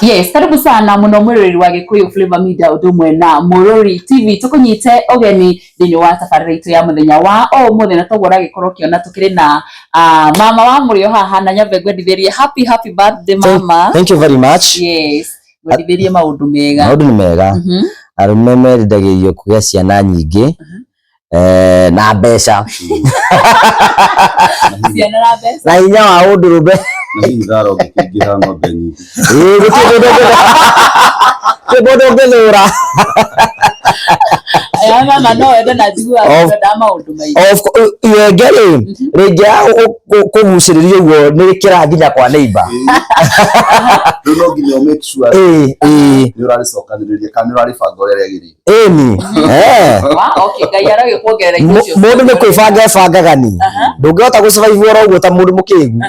Yes, karibu sana muno mwirori wa Gikuyu Flavor Media udumwe na Murori TV tukunyite ogeni thini wa tabarĩra itu ya muthenya wa muthenya togora gikoro kiona tukiri na mama wa Murio haha na nyambe ngwendithĩrie happy birthday mama. Thank you very much. Yes, ngwendithĩrie maundu mega. Maundu ni mega. Arume meriragĩrio kugĩa ciana nyingĩ. Na mbeca. Ciana na mbeca. Na hinya wa ũndũrũme. Na ngaro gĩkĩingĩra ng'ombe nyingĩ. Gũtirĩ Mama no ende na njigua kwenda maundu maingĩ. Of course, yegere rĩngĩ kũgucĩrĩria ũguo nĩ kĩra nginya kwa neighbor. No nginya make sure nĩ ũrarĩcokanĩrĩria kana nĩ ũrarĩbanga ũrĩa rĩagĩrĩire. Ĩni. Okay, Ngai aragĩkuongerera icio. Mũndũ nĩ kwĩbangaga ni. Ndũngĩhota gũsurvive oro ũguo ta mũndũ mũkĩgu.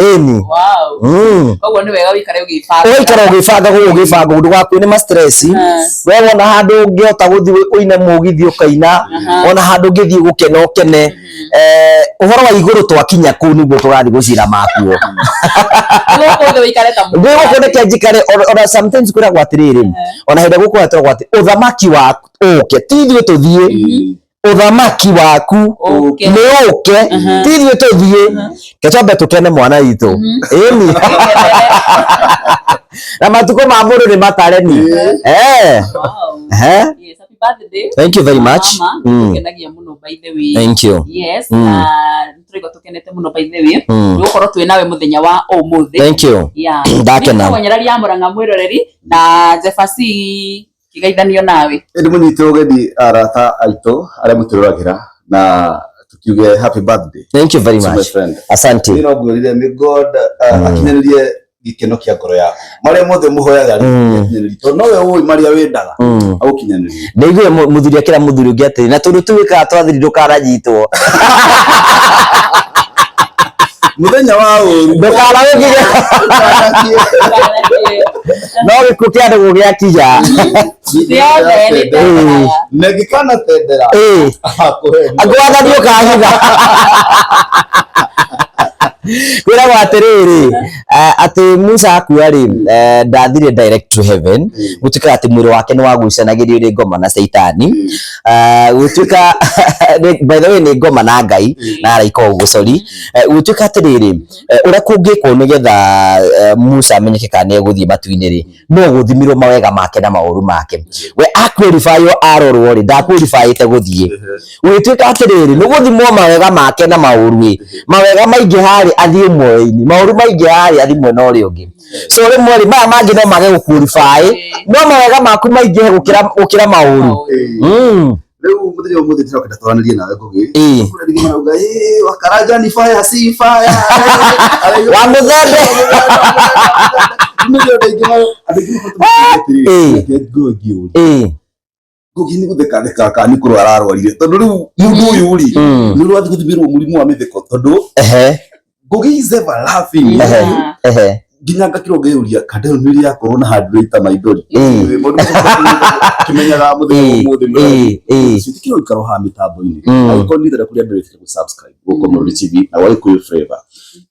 Ĩni. Wow. Koguo nĩ wega wĩikare ũgĩbanga. Ũikare ũgĩbanga ũndũ waku nĩ ma stress. Wewe ona handũ ũngĩhota gũthiĩ ũine mũgithi ũkaina, ona handũ ũngĩthiĩ gũkena ũkene. Ũhoro wa igũrũ twakinya kũu nĩguo tũrathiĩ gũcira makuo. Nĩgũkũ wĩikare ta mũndũ. Nĩgũkũ nĩ kĩanjikare ona sometimes kwĩragwo atĩrĩrĩ, ona hĩndĩ gũkwetwo atĩ ũthamaki waku ũke ti ithuĩ tũthiĩ. Uthamaki waku nĩ ũke ti ithuĩ tũthiĩ. Kĩcobe tũkene mwana witũ. Ĩni. Na matukũ ma mũndũ nĩ matareni. Yes, happy birthday. Thank you very much. Tukenagia muno by the way. Thank you. Yes, turigo tukenete muno by the way. Nĩgũkorwo twĩ nawe muthenya wa ũmũthĩ. Thank you. Yeah. Ndakena. Nĩkũmenyereri ya Mũrang'a mwĩroreri na Jefasi kigaithanio nawe. Ĩndĩ mũnyite ũgeni arata aitũ arĩa mũtũroragĩra na tukiuge happy birthday. Thank you very much. Asante. Nĩ ngwĩrire may God akinyanĩrie gĩkeno kĩa ngoro yaku. Marĩa mothe mũhoyaga gĩkinyanĩrie. Tondũ nowe ũĩ marĩa wendaga agũkinyanĩrie. Nĩiguĩ mũthuri akĩra mũthuri ũngĩ atĩrĩ na tondũ tũwĩkaga twathiri ndũkaranyitwo. Muthenya wa ũru ndũkaragĩkire. No gĩkuũ kĩa andũ gũgĩakinya. Na gĩkana tendera. Agwathani ũkahitha. Kwĩragwo atĩrĩrĩ atĩ Musa akua rĩ ndathire direct to heaven gũtuĩka atĩ mwĩrĩ wake nĩ wagucanagĩrio nĩ ngoma na Saitani gũtuĩka by the way nĩ ngoma na Ngai na araika ũguo sorry gũtuĩka atĩrĩrĩ ũrĩa kũngĩkwo nĩgetha Musa amenyeke kana nĩ egũthiĩ matu-inĩ rĩ no gũthimirwo mawega make na maũru make we aqualify arorwo rĩ ndaqualifyĩte gũthiĩ gũtuĩka atĩrĩrĩ nĩ gũthimwo mawega make na maũru rĩ mawega maingĩ harĩ athiĩ mwoyo-inĩ maũru maingĩ harĩ athiĩ mwena ũrĩa ũngĩ so rĩmwe rĩ maya mangĩ no mage gũqualify no mawega maku maingĩ gũkĩra maũru. Rĩu mũthenya ũmũthĩ ndĩrokenda twaranĩrie nawe Ngugi. Kũrĩa marauga wa Karanja ni fire si fire. Wa mũthembe. Ngugi nĩ gũtheka kana nĩ kũrwara arwarire tondũ rĩu mũndũ ũyũ rĩ nĩ ũrathiĩ gũthimĩrwo mũrimũ wa mĩtheko tondũ Ngugi is ever laughing. Nginya ngakĩrwo ngĩũria kana nĩ rĩ yakorwo na handũ ita maithori. Mũndũ kimenyaga mũthenya ũmũthĩ citikĩrwo ikaro ha mĩtambo-inĩ. Na ũkonithera kũrĩa mbere cia subscribe gũkũ Murori TV na Gikuyu Flavor.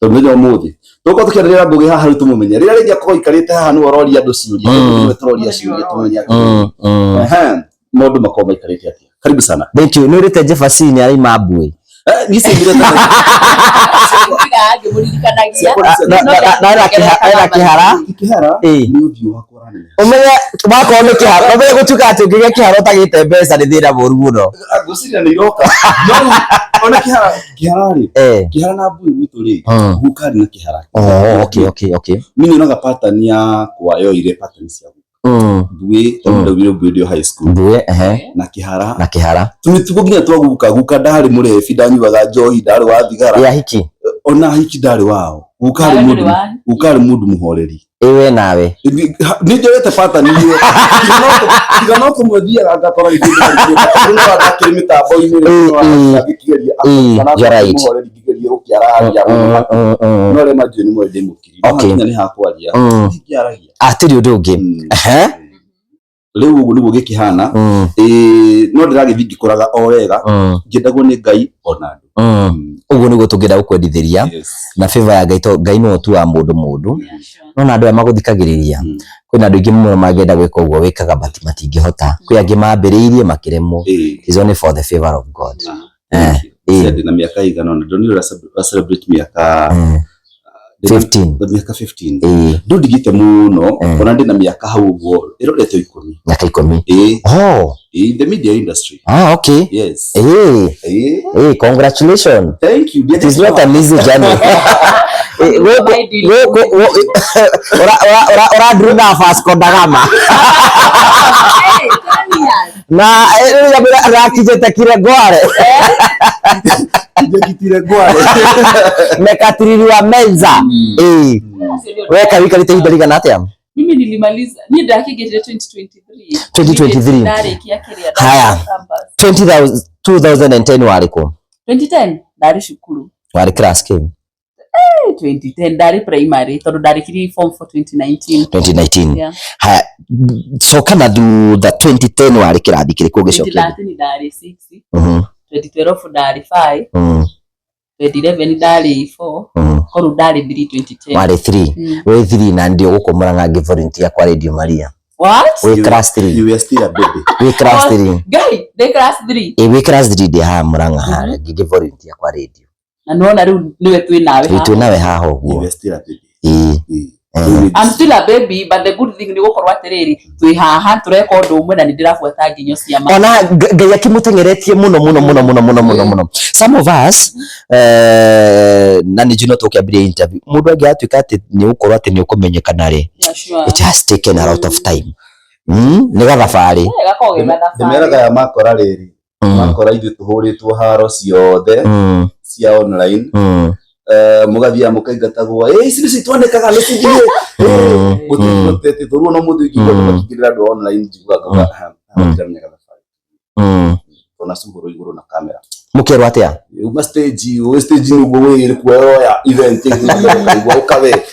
Tondũ mũthenya ũmũthĩ tũkorwo tũkĩarĩrĩra Ngugi haha rĩ tũmũmenye rĩrĩa rĩngĩ akorwo ikarĩte haha nĩ ũroria andũ ciũria nĩ tũroria ciũria tũmenya mũndũ makorwo maikarĩte atĩa. Karibu sana. Thank you. Nĩ ũrĩte Jefasi nĩ araima mbui. Ni sĩngire ta kĩhara ũmenye wakorwo nĩ kĩhara ũmenye gũtuĩka atĩ ũngĩgĩa kĩhara ũtagĩte mbeca nĩ thĩna mũru mũno. Ngũciria nĩ iroka ona kĩhara rĩ kĩhara na mbui gwitũ rĩ gũkarĩ na kĩhara. Okay. Mimi nyonaga pattern ya kwayoire pattern cia mbui tondũ ndio high school na kĩhara tumitugo nginya twaguka ndarĩ mũrebi ndanyuaga njohi ndarĩ wa thigara ya hiki ona hiki ndarĩ wao gũkarĩ mũndũ mũhoreri ewe nawe nĩ njoete pattern iyo tigano kũmũthia agakora ndakĩrĩ mĩtambo-inĩ ngĩkĩgeria mũhoreri ngĩgeria gũkĩararia no rĩma ndio nĩ mwende mũkiri no nginya nĩ hakwaria ngĩaragia atĩrĩ ũndũ ũngĩ Leo ugu nigo gikihana no ndiragithii ngikoraga o wega ngendagwo ni Ngai ona andu ugu nigo tungenda gukwendithĩria na favor ya Ngai no tu wa mundu no na andu maguthikagiriria kwina andu ingi muno magenda gwika uguo wikaga matingihota kwi angi mambiriirie makiremo is only for the favor of God. Na miaka igana na ndoni celebrate miaka 15 ndigite muno ona ndi na miaka hau uguo irorete 10 miaka 10 in the media industry. Okay. Yes. Congratulations. Thank you. It is not an easy journey. Ora druna Vasco da Gama na rakijete kire gware mekatiririwa menza weka wika litahidarika na atia. Mimi nilimaliza ni dakika 2023 ndarekia kiria haya 2010 wariko 2010 ndari shukuru wari class king 2010 ndari primary tondu ndarikiri form for 2019 yeah. Haya so kana du the 2010 wari kirathi kiriko gicokera 2013 ndari 6 2012 ndari 5 2011 ndari 4 koru ndari 2010 wari 3 we 3 na ndio gukomora ngi volunteer kwa Radio Maria. What? We class 3. You were still a baby. We class 3. Guy, they class 3. We class 3 de ha muranga ha ngige volunteer kwa radio. Na nona riu niwe twi nawe ha. Twi nawe ha ho. You were still a baby. I'm still a baby, but the good thing ni gukorwa atiriri twi haha tureka undu umwe na ni ndirafuata nginyo cia ma. Ona Ngai akimutengeretie muno. Some of us na ni juno tukiambia interview mundu angi atuika ati ni ukorwa ati ni ukumenyekana ri. It has taken a lot of time. Ni gathabari. Ndemeraga ya makora riri. Makora ithu tuhuritwo haro ciothe cia online. Mugathia mukaingatagwo ici twandikaga message mutete thuru no muthu ikigo tukigirira andu online jigaga ndamenya gathabari ona sumburo iguru na kamera mukero atia uma stage nugo wewe kuoya event igwa ukawe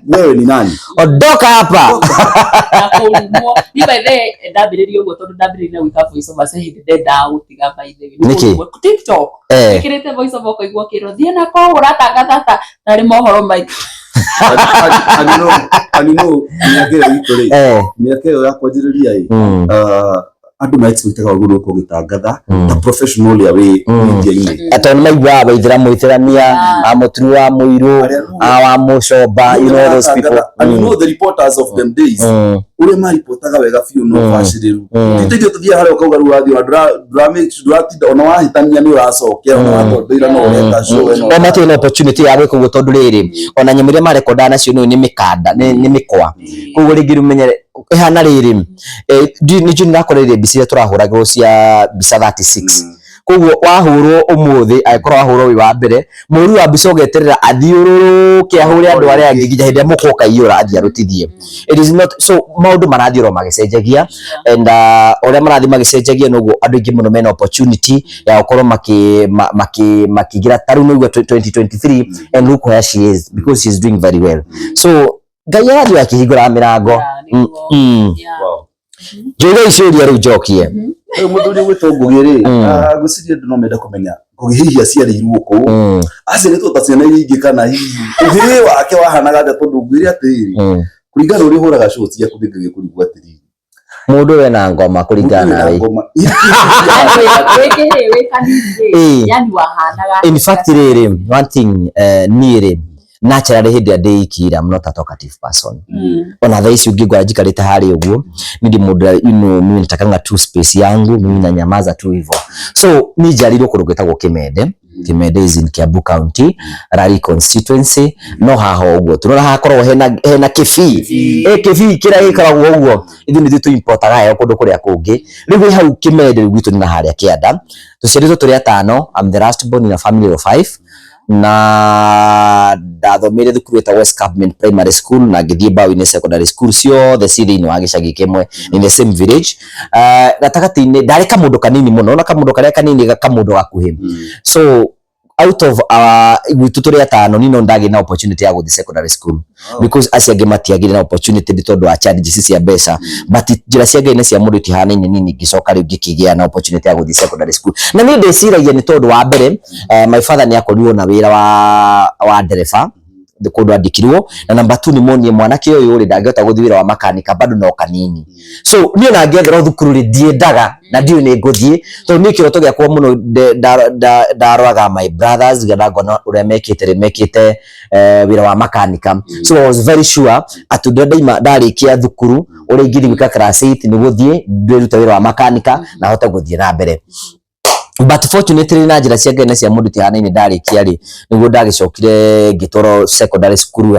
wewe ni nani ondoka hapa akorumo ni bae ndabiririo ugo tondu ndabiriria gwika voice over say ndenda gutiga by the way TikTok ikirete voice over koigwa kiro thie na ko uratangatha nari mohoro mai anino miaka yo yakwanjiriria andu maitikaga uguru ko gitangatha ta professional away media-ini atoni maigwa baithira muithirania Muturiwe wa Muiro wa Mucoba, you know those people. And you know the reporters of them days ure ma reportaga wega fiu no fashiriru titithio tuthia hare ukauga ruathi dratinda ona wahitania ni uracokera ona watondeira no ureka show eno ona tena opportunity ya gwika uguo tondu riri ona nyamuria marekonda nacio ni mikanda ni mikwa koguo ringi rumenyere ihana riri ni juni nakoreire bisia turahuragwo cia bisa 36 koguo wahurwo umuthi aikorwo wahurwo wi wa mbere muri wa bica ugeterera athiururuke ahure andu aria angi nginya hindi mukoka iyura athia rutithie. It is not so maundu marathiro magicenjagia and oria marathi magicenjagia noguo andu ingi muno mena opportunity ya gukorwo makigira taru no 2023 and look where she is because she is doing very well. So Ngai arathi akihingura mirango Joga icuria riu njokie muthuri gwitwo Ngugi ri guciria ndu no menda kumenya Ngugi hihi aciarirwo ku aciaritwo ta ciana ingi kana hihi uthiri wake wahanaga atia tondu ngwire atiri kuringana uri huraga show cia kuthingage kurigwa atiri mundu we na ngoma kuringana nawe yani wahanaga in fact riri one thing nire naturally hindi andeikira I'm not a talkative person ona thaisi ungigwa njikarite hari uguo ndi mundu mimi nitakanga tu space yangu mimi na nyamaza tu hivyo so ni jarirwo kurugitagwo Kimende is in Kiambu County Rari constituency no haho uguo turora hakorwo hena kifi kifi kira gikaragwo uguo ithi ni tu importaga yo kundu kuria kungi rigu hau Kimende gwitu ni na haria kianda tuciaritwo turi atano. I'm the last born in a family of 5 na ndathomire thukuru eta West Government Primary School na ngithie Bawine Secondary School ciothe cithi-ini wa gicagi kimwe in the same village. Gatagati-ini ndari kamundu kanini muno na kamundu karia kanini kamundu gakuhi so out of gwitũ tũrĩ atano nino ndagĩ na opportunity ya gũthiĩ secondary school because aciangĩ matiagire na opportunity nĩ tondũ wa challenges cia mbeca, but njĩra cia Ngai nĩ cia mũndũ itihanaine nini ngĩcoka rĩu ngĩkĩgĩa na opportunity ya gũthiĩ secondary school. Na niĩ ndĩciragia nĩ tondũ wa mbere my father nĩ akorirwo na wĩra wa ndereba kũndũ andĩkirwo, na number 2 nĩ monie mwanake ũyũ rĩ ndangĩhota gũthiĩ wĩra wa makanika bado no kanini. So niĩ na ngĩethera thukuru rĩ ndiendaga na ndiũ nĩ ngũthiĩ tondũ niĩ kĩroto gĩakwa mũno ndaroraga my brothers ngona ũrĩa mekĩte wĩra wa makanika. So I was very sure atĩ ndarĩkia thukuru ũrĩa ingĩthika class 8 nĩ gũthiĩ ndĩrute wĩra wa makanika na hote gũthiĩ na mbere. But fortunately na njĩra cia Ngai na cia mũndũ tihanaine ndarĩkia rĩ nĩguo ndagĩcokire ngĩtwarwo secondary school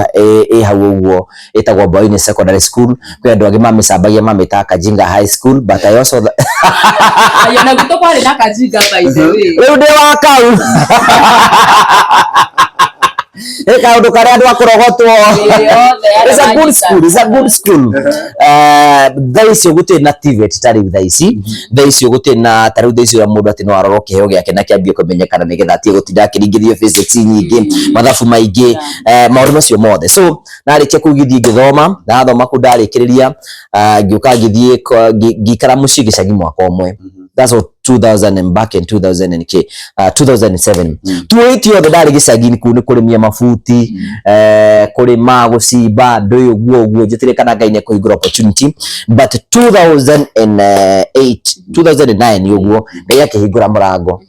hau ũguo ĩtagwo Boyne secondary school. Kwĩ andũ angĩ mamĩcambagia mamĩtaga Kajinga high school, but I also ayo na gũtũ kwarĩ na Kajinga by the way rĩu ndĩ wa kau kaũndũ karĩa andũ akũrogotwo. It's a good school, it's a good school. Thaa icio gũtirĩ na TVET ta rĩu thaa ici, thaa icio gũtirĩ na ta rĩu thaa icio mũndũ atĩ no arorwo kĩheo gĩake na kĩambie kũmenyekana nĩgetha atige gũtinda akĩringithio physics nyingĩ mathabu maingĩ maũndũ macio mothe. So narĩkia kũu gĩthiĩ ngĩthoma, ndathoma kũu ndarĩkĩrĩria ngĩũka ngĩthiĩ ngĩikara mũciĩ gĩcagi mwaka ũmwe. That's what 2000 and back in 2007. Tuoitio the ndarĩ gĩcagi kũu nĩ kũrĩmia mabuti kũrĩma gũcimba ndũĩ ũguo njĩtĩrĩ kana Ngai nĩ kũhingũra opportunity, but 2009 ũguo Ngai akĩhingũra mũrango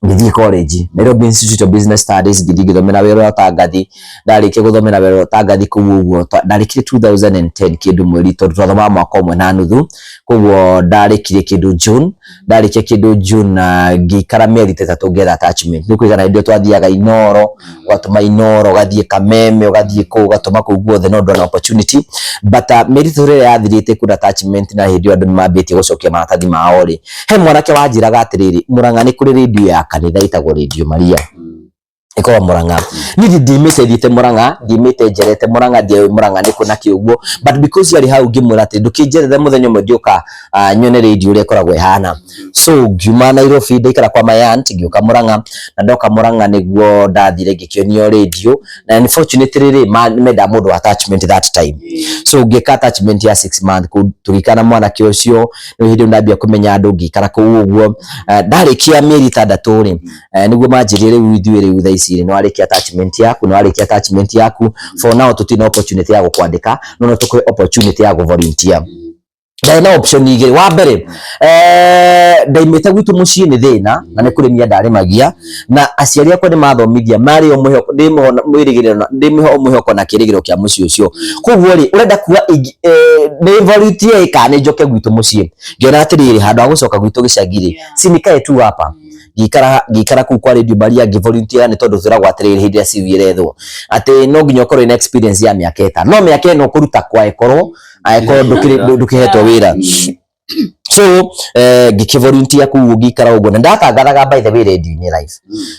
ngĩthiĩ college Nairobi Institute of Business Studies ngĩthomera wĩra wa tangathi. Ndarĩkia gũthomera wĩra wa tangathi kũu ũguo ndarĩkirie 2010 kĩndũ mweri tondũ twathoma mwaka ũmwe na nuthu, koguo ndarĩkirie kĩndũ June. Ndarĩkia kĩndũ June na ngĩikara mĩeri 3 ngĩetha attachment. Nĩ kũigana indo twathiaga Inoro, ũgatũma Inoro ũgathiĩ Kameme ũgathiĩ kũu ũgatũma kũu guothe no ndona opportunity, but mĩeri 3 ĩrĩa yathirĩte kuna attachment na hĩndĩ andũ nĩmambĩtie gũcokia maratathi mao rĩ, he mwanake wanjĩraga atĩrĩrĩ Mũrang'a nĩ kũrĩ radio ya kanitha ĩtagwo Radio Maria ĩkorwo Mũrang'a. Niĩ ndimĩte thiĩte Mũrang'a, ndimĩte njerete Mũrang'a, ndiĩ Mũrang'a nĩ kũ na kĩũguo, but because yarĩ hau ngĩmwĩra atĩ ndũkĩnjerere mũthenya ũmwe ndĩũka nyone radio ũrĩa ĩkoragwo ĩhana. So ngiuma Nairobi ndaikara kwa my aunt ngĩũka Mũrang'a, na ndoka Mũrang'a nĩguo ndathire ngĩkĩonio radio, na unfortunately rĩ menda mũndũ wa attachment that time. So ngĩka attachment ya 6 months tũgĩikara mwanake ũcio no hĩndĩ ndambia kũmenya andũ ngĩikara kũu ũguo. Ndarĩkia mĩeri 6 rĩ nĩguo manjĩrire rĩu ithuĩ rĩu thaa ici nĩ warĩkia attachment yaku for now tutina opportunity ya gũkwandĩka no tũkũhe opportunity ya gũvolunteer. Ndaina option igĩrĩ. Wa mbere ndaimĩte gwitũ mũciĩ nĩ thĩna na nĩ kũrĩmia ndarĩmagia na aciari akwa nĩ mathomithia marĩ o mwĩhoko ndĩmĩho mwĩhoko na kĩrĩgĩro kĩa mũciĩ ũcio. Koguo rĩ ũrenda kuga nĩ volunteer kana njoke gwitũ mũciĩ. Ngĩona atĩrĩrĩ handũ ha gũcoka gwitũ gĩcagi rĩ sinikae tu hapa ngĩikara kũu kwa Radio Maria ngĩvolunteer nĩ tondũ twĩragwo atĩrĩrĩ hĩndĩ ya CV ĩrethwo atĩ no nginya ũkorwo na experience ya mĩaka 5 no mĩaka ĩno kũruta kwa ĩkorwo ndũkĩhetwo wĩra. So ngĩvolunteer kũu ngĩikara ũguo na ndatangathaga by the way radio-inĩ live.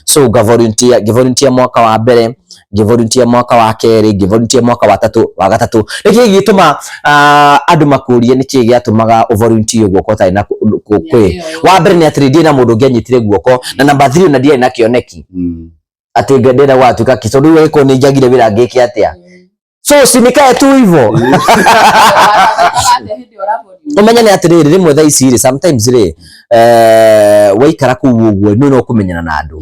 So ngĩvolunteer mwaka wa mbere, ngĩvolunteer mwaka wa kerĩ, ngĩvolunteer mwaka wa gatatũ. Nĩkĩ gĩtũma andũ makũrie nĩkĩ gĩatũmaga volunteer guoko ũtarĩ na kwĩ. Wa mbere nĩ atĩrĩ ndiĩ na mũndũ ũngĩanyitire guoko na number 3 na ndiĩ na kĩoneki atĩ ngĩndĩra gwatuĩka kĩtondũ rĩu gĩko nĩ njagire wĩra ngĩke atĩa. So sinikae tu hivyo. Umenya nĩ atĩrĩrĩ rĩmwe thaa ici rĩ sometimes rĩ waikara kũu ũguo no kũmenyana na andũ.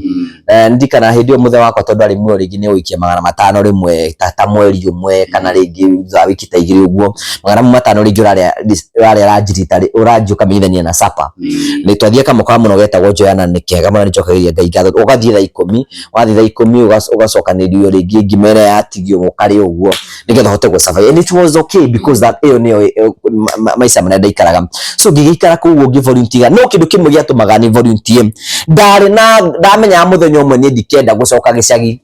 Ndikana hĩndĩ ĩyo mũthe wakwa tondũ arĩ muoyo rĩngĩ nĩ ũikia 500 rĩmwe ta mweri ũmwe kana rĩngĩ za wiki ta 2 ũguo 500 rĩngĩ ũrarĩa ranjirita ũranji ũkamenyithania na sapa. Nĩ twathiĩ kamoka mũno getagwo Joyana nĩ kega mũno nĩnjokagĩria Ngai ngatho. Ũgathiĩ thaa 10 wathiĩ thaa 10 ũgacokanĩrio rĩngĩ ngimera yatigio mũkarĩ ũguo nĩgetha hote gũsurvive and it was okay because that ĩyo nĩyo maica marĩa ndaikaraga. So ngĩgĩikara kũu ngĩvolunteer no kĩndũ kĩmwe gĩatũmaga nĩ volunteer ndamenya mũthenya ũmwe nĩ ndikenda gũcoka gĩcagi.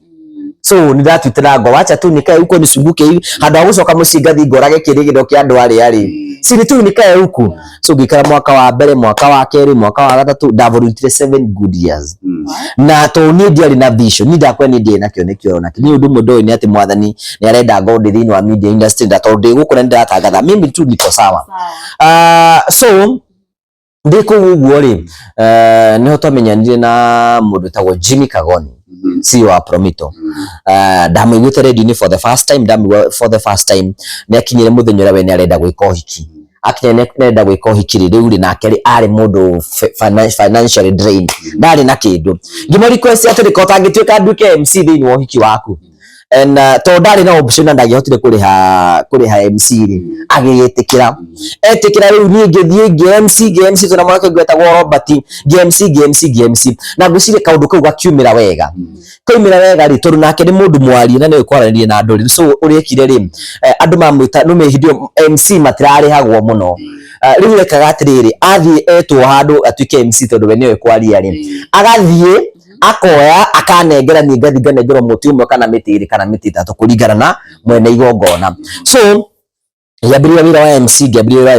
So nĩ ndatuĩte na ngo wacha tu nikae huko nisumbuke hivi handũ ha gũcoka mũciĩ ngathi ngorage kĩrĩgĩro kĩa andũ arĩ si ni tu nikae huku. So ngĩikara mwaka wa mbere, mwaka wa kerĩ, mwaka wa gatatũ ndavolunteer 7 good years. Na to niĩ ndiarĩ na vision, niĩ ndakwa niĩ ndiarĩ na kĩoneki ona kĩ. Niĩ ũndũ ũmwe ndoĩ nĩ atĩ Mwathani nĩ arenda ngorwo thĩinĩ wa media industry tondũ ndĩ gũkũ na ndĩratangatha mimi tu niko sawa. So ndiko uguo ri niho twamenyanire na mundu tagwo Jimmy Kagoni CEO wa Promito ndamwiguite radio-ini for the first time nekinyire muthenya uria we ni arenda gwika uhiki akinya nenda gwika uhiki riu ri nake ari mundu financially drained ndari na kindu ngimo request ati rikotangituika nduke MC thiini wa uhiki waku and to ndari na option ndagihotire kuriha MC ri agiyetikira riu ni ngithie MC tuna mwana ngweta gwo Robert MC na ngwicire kaundu kau gakiumira wega ri tondu nake ni mundu mwari na ni kwaranirie na andu so uriekire ri andu mamwita no mehidio MC matirari hagwo muno riu rekaga atiriri athie etwo handu atuike MC tondu we niwe kwaria ri agathie akoya akanengera ni ngathinganengero muti umwe kana miti itatu kuringana na mwene igongona so yambiriria wira wa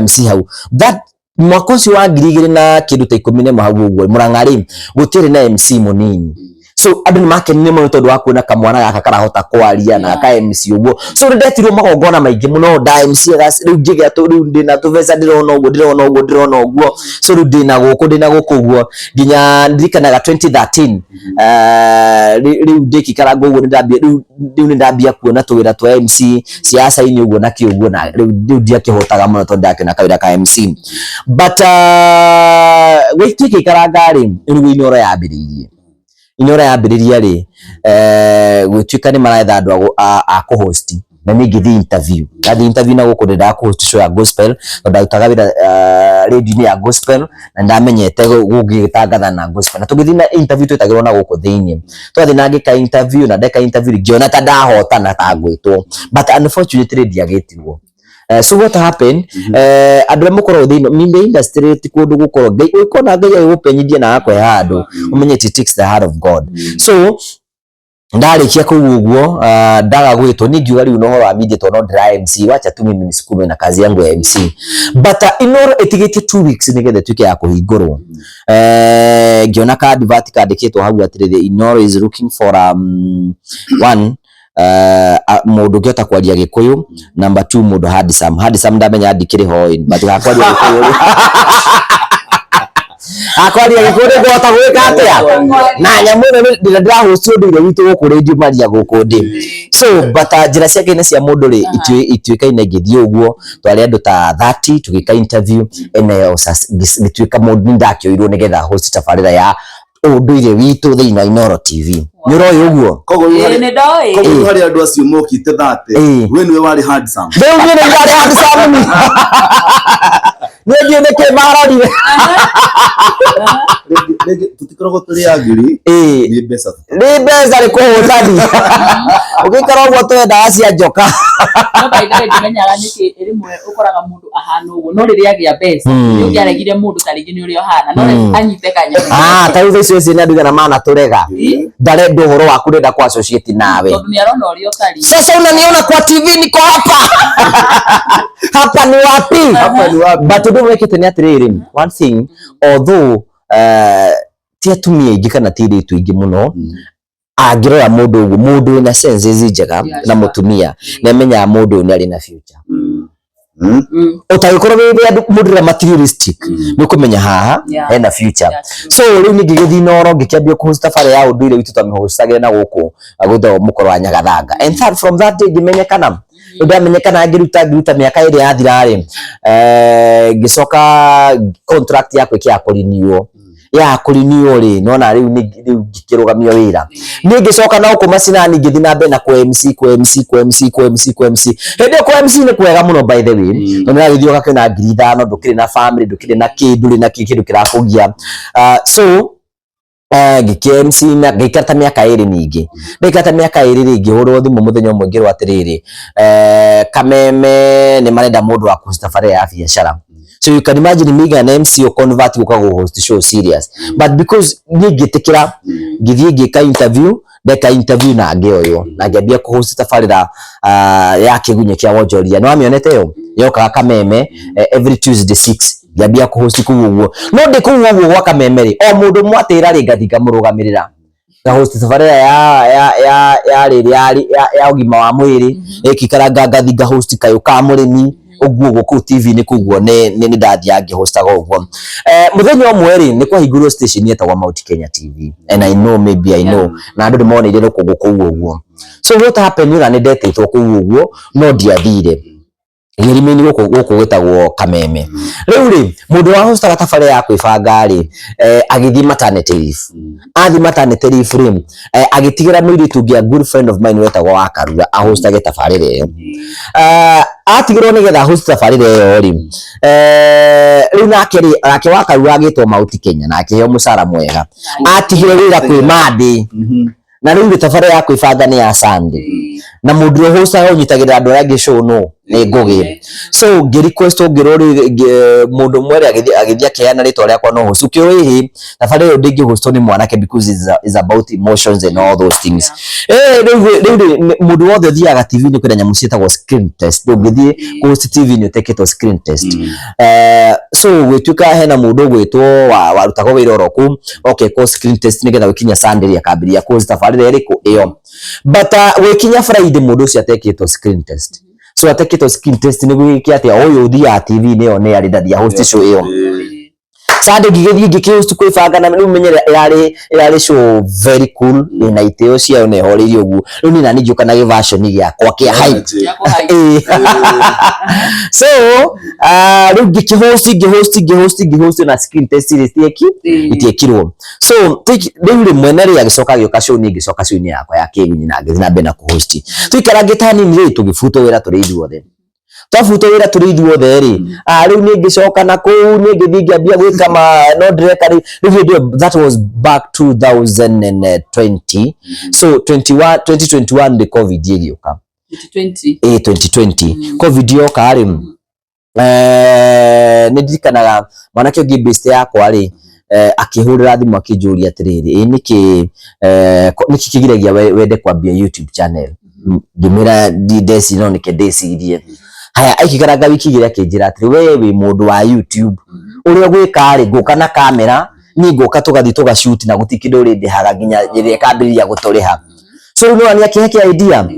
MC hau that mwaka ucio wa 2000 na kindu ta 10 hau uguo Murang'ari gutiri na MC munini so andu nimakenire muno tondu wa kuona kamwana gaka karahota kwaria na ka MC uguo so ndetirwo magongona maingi muno da MC riu ngigia tu riu ndina tuvesa ndirona uguo so riu ndina guku uguo nginya ndirikanaga 2013 riu ndikikaraga uguo ndambia kuona tuwira twa MC siasa-ini uguo na kiuguo na riu ndiakihotaga muno tondu ndakiona kawira ka MC but gwikikaraga ri riu inoro yambiririe ri gwituika ni maraetha andu a co-host na ningithi interview na guku ndenda co-host show ya gospel tondu ndutaga wira radio-ini ya gospel na ndamenyete gugitangatha na gospel na tugithi na interview twetagirwo na guku thiini twathi na ngika interview na ndeka interview ngiona ta ndahotana ta ngwitwo but unfortunately ndiagitirwo so what happened andu mukoro thino minde industry ti kundu gukoro ngai ukona ngai agupenyithia na akwe handu umenye it takes the heart of God so ndarikia kuguo ndaga gwitwo ningiuga riu no wa media to no dry MC wacha tu mimi nisukume na kazi yangu ya MC but inoro etigetie 2 weeks nigethe tuike ya kuhingurwo ngiona ka advert kandikitwo hau atirire inoro is looking for one mundu ngiota kwaria Gikuyu number 2 mundu handsome ndamenya ndikiri hoin but gakwaria Gikuyu akwaria Gikuyu ngota gwika atia na nyamu ino ndira host undu witu guku radio maria guku ndi so but njira ciake ni cia mundu ri ituikaine ngithie uguo twari andu ta 30 tugika interview ene gituika mundu ndakioirwo nigetha host tabarira ya unduire witu thiini wa Inoro TV Murio uguo kogo hari andu acio mokite 30 we niwe wari handsome ni wari handsome ni neke marorire tutikoragwo turi agiri ni mbeca ri kuhutani ukikara uguo twenda acia njoka no by the way ndimenyaga niki rimwe ukoraga mundu ahana uguo no riria agia mbeca ni ungiaregire mundu tarigi ni urio hana no anyite kanya taizo icio ni andu na mana turega ndarenda uhoro waku ndenda kwa associate nawe tondu ni arona urio kari sasa unaniona kwa TV niko hapa ni wapi but ndu wekete ni atiriri one thing although ti atumia ingi kana ti ritu ingi muno angirora mundu ina sense njega na mutumia na menya mundu ni ari na future utagikoro we mundu ra materialistic ni kumenya haha ena future so riu ni ngigithi Inoro ngikiambia kuhost Thabari ya undu ile witu twamihostagire na guku agutho mukoro wa Nyagathanga and from that day ngimenyekana ndamenyekana ngiruta miaka iri yathirari ngicoka contract yakwe kia kurinio ri nona riu ngikirugamio wira ningicoka na uko macinani ngithi na mbere na ku MC hende ku MC ni kwega muno by the way nona githio gakena 5,000 ndukire na family ndukire na kindu na kindu kirakugia so MC na ngikata miaka iri ningi ndikata miaka iri ringi hurwo thimu muthenya umwe ngirwa atiriri kameme ni marenda mundu wa kuhost Thabari ya biashara so you can imagine me an MC or convert gukago host show serious but because nigitikira ngithie ngika interview na ngioyo na ngiambia kuhost Thabari ya kigunye kia wonjoria no amionete yo yoka kameme every Tuesday 6 ngiambia kuhost kuguo no ndikuguo gwa kamemeri o mundu mwatira ri ngathiga murugamirira ga host Thabari ya ugima wa mwiri ikikaranga ngathiga host kayo ka murimi oguo ku TV ni kuguo ni ndathi yangi hostaga oguo muthenya umwe ri ni kwa hingurwo station yetagwa Mount Kenya TV and I know na andu nimonire no kuguo oguo so what happened ira ni ndetitwo kuguo oguo no ndiathire Girimini goko gwetagwo Kameme. Riu ri mundu wa hostaga Thabari ya kwibanga ri agithi maternity leave. Athi maternity leave ri agitigira mwiritu ngia good friend of mine wetagwo wa Karanja ahostage Thabari rio. Atigirwo ni getha host Thabari rio ri. Riu nake wa Karanja agitwo Mount Kenya na akiheo musara mwega. Atigirwo wira kwi Monday. Na riu Thabari ya kwibanga ni ya Sunday. Na mundu ro hosta unyitagira andu arĩa show no ni Ngugi so request ngirori mundu mwere agithia kiana ritwa riakwa no host ukio hihi Thabari yo ndingi host ni mwanake because is about emotions and all those things riu mundu wothe thiaga TV ni kwenda nyamu cietagwo screen test ndungithie host TV ni uteketwo screen test so gwituka hena mundu gwitwo warutago wira oroku okay ko screen test ni getha wikinya Sunday akabiria ko Thabari iriku iyo but wikinya Friday mundu cio ateketwo screen test so ateketwo screen test ni gwiki atia oyo thia TV ni one ari ndathia host show iyo Sunday gigi host kwibanga na menyere irari show very cool na iteo cia ne horiri ogu ni nani njuka na version giakwa kia hype so gigi host na screen test itiekirwo so riu mwenere agicoka gioka show ni gicoka show ni yakwa ya kinyi na ngithina bena ku host tuikara gitani ni tugifuto wira turi ithuothe twafuto wira turi ithuothe ri riu ni ngicoka na ku ni ngithingia bia gwika ma no directory video that was back 2020 so 2021 the covid yegioka 2020 covid yoka ri ni ndikanaga mwanake ungi base yakwa ri akihurira thimu akijuria atiriri niki kigiragia wende kwambia YouTube channel ngimira desi no nike desirie haya aikikaraga wiki gira kinjira atiri wewe mundu wa YouTube uria gwika ri nguka na kamera ni nguka tugathi tugashoot na gutikindo ri ndihaga nginya ire kambiriria guturiha so no ani akiheke idea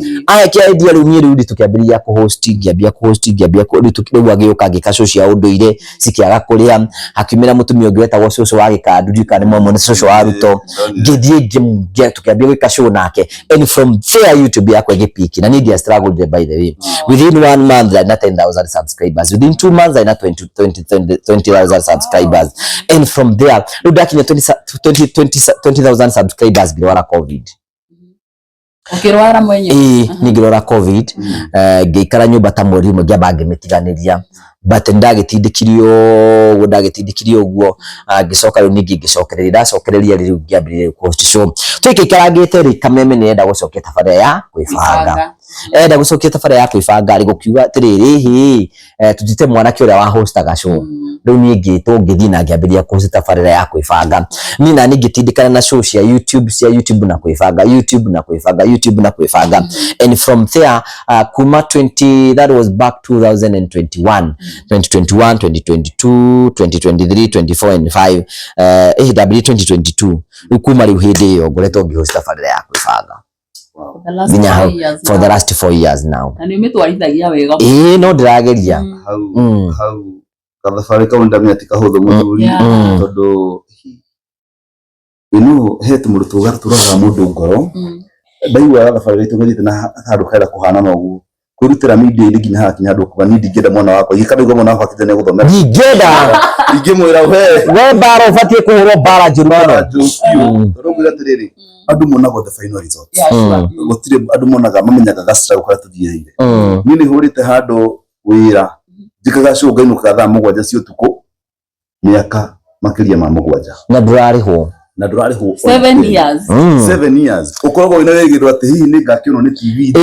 idea ru nyi ru tukiambiria ku host ngiambia ri tukirwa gioka gikasho cia unduire sikiaga kuria hakimira mutumia ungi wetagwo coco wa gikandu kana mwa coco wa ruto ngithie tukiambia gikasho nake and from there YouTube yakwa gipiki na nidi struggled by the way within 1 month I had 10,000 subscribers within 2 months I had 20,000 subscribers and from there rudakinya 20,000 subscribers ngirwara covid ukirwara mwenye nigirora covid ngeikara nyumba ta mweri umwe ngiamba ngimitiganiria but ndagitindikirio guo ngicoka riu ningi ndacokereria riu ngiambirie host show twikikara ngite ri Kameme ni enda gucokia Thabari ya kwibanga enda gucokia Thabari ya kwibanga ri gukiuga atiriri hi tutite mwanake uria wa hostaga show riu ningi ngithii na ngiambiria host Thabari ya kwibanga ni na ningitindikana na show cia YouTube na kwibanga YouTube na kwibanga and from there kuma 20 that was back 2021 2022 2023 24 and 5 2022 ukuma riu hindi yo ngoretwo ngihost Thabari ya kwibanga for the last 4 years now na nimetwarithagia wega no ndirageria hau Thabari kaunda miatika huthu muthuri tondu ino hetu murutu garturaga mundu ngoro ndaigua Thabari tugithite na handu kaira kuhana nogu kurutira media nginya hakinya handu kuba nindi ngenda mwana wakwa gikabigwo mwana wakwa kitene guthomera ingimwira we bara ufatie kuhurwo bara njurumano rugu gatiriri andu monago the final result gutire andu monaga mamenyaga gastra kwa tuthiire ni ni hurite handu wira jikaga shoga ino katha mugwanja cio tuko miaka makiria ma mugwanja na ndurariho 7 years ukoragwo ina wegirwo ati hihi ni ngakionwo ni TV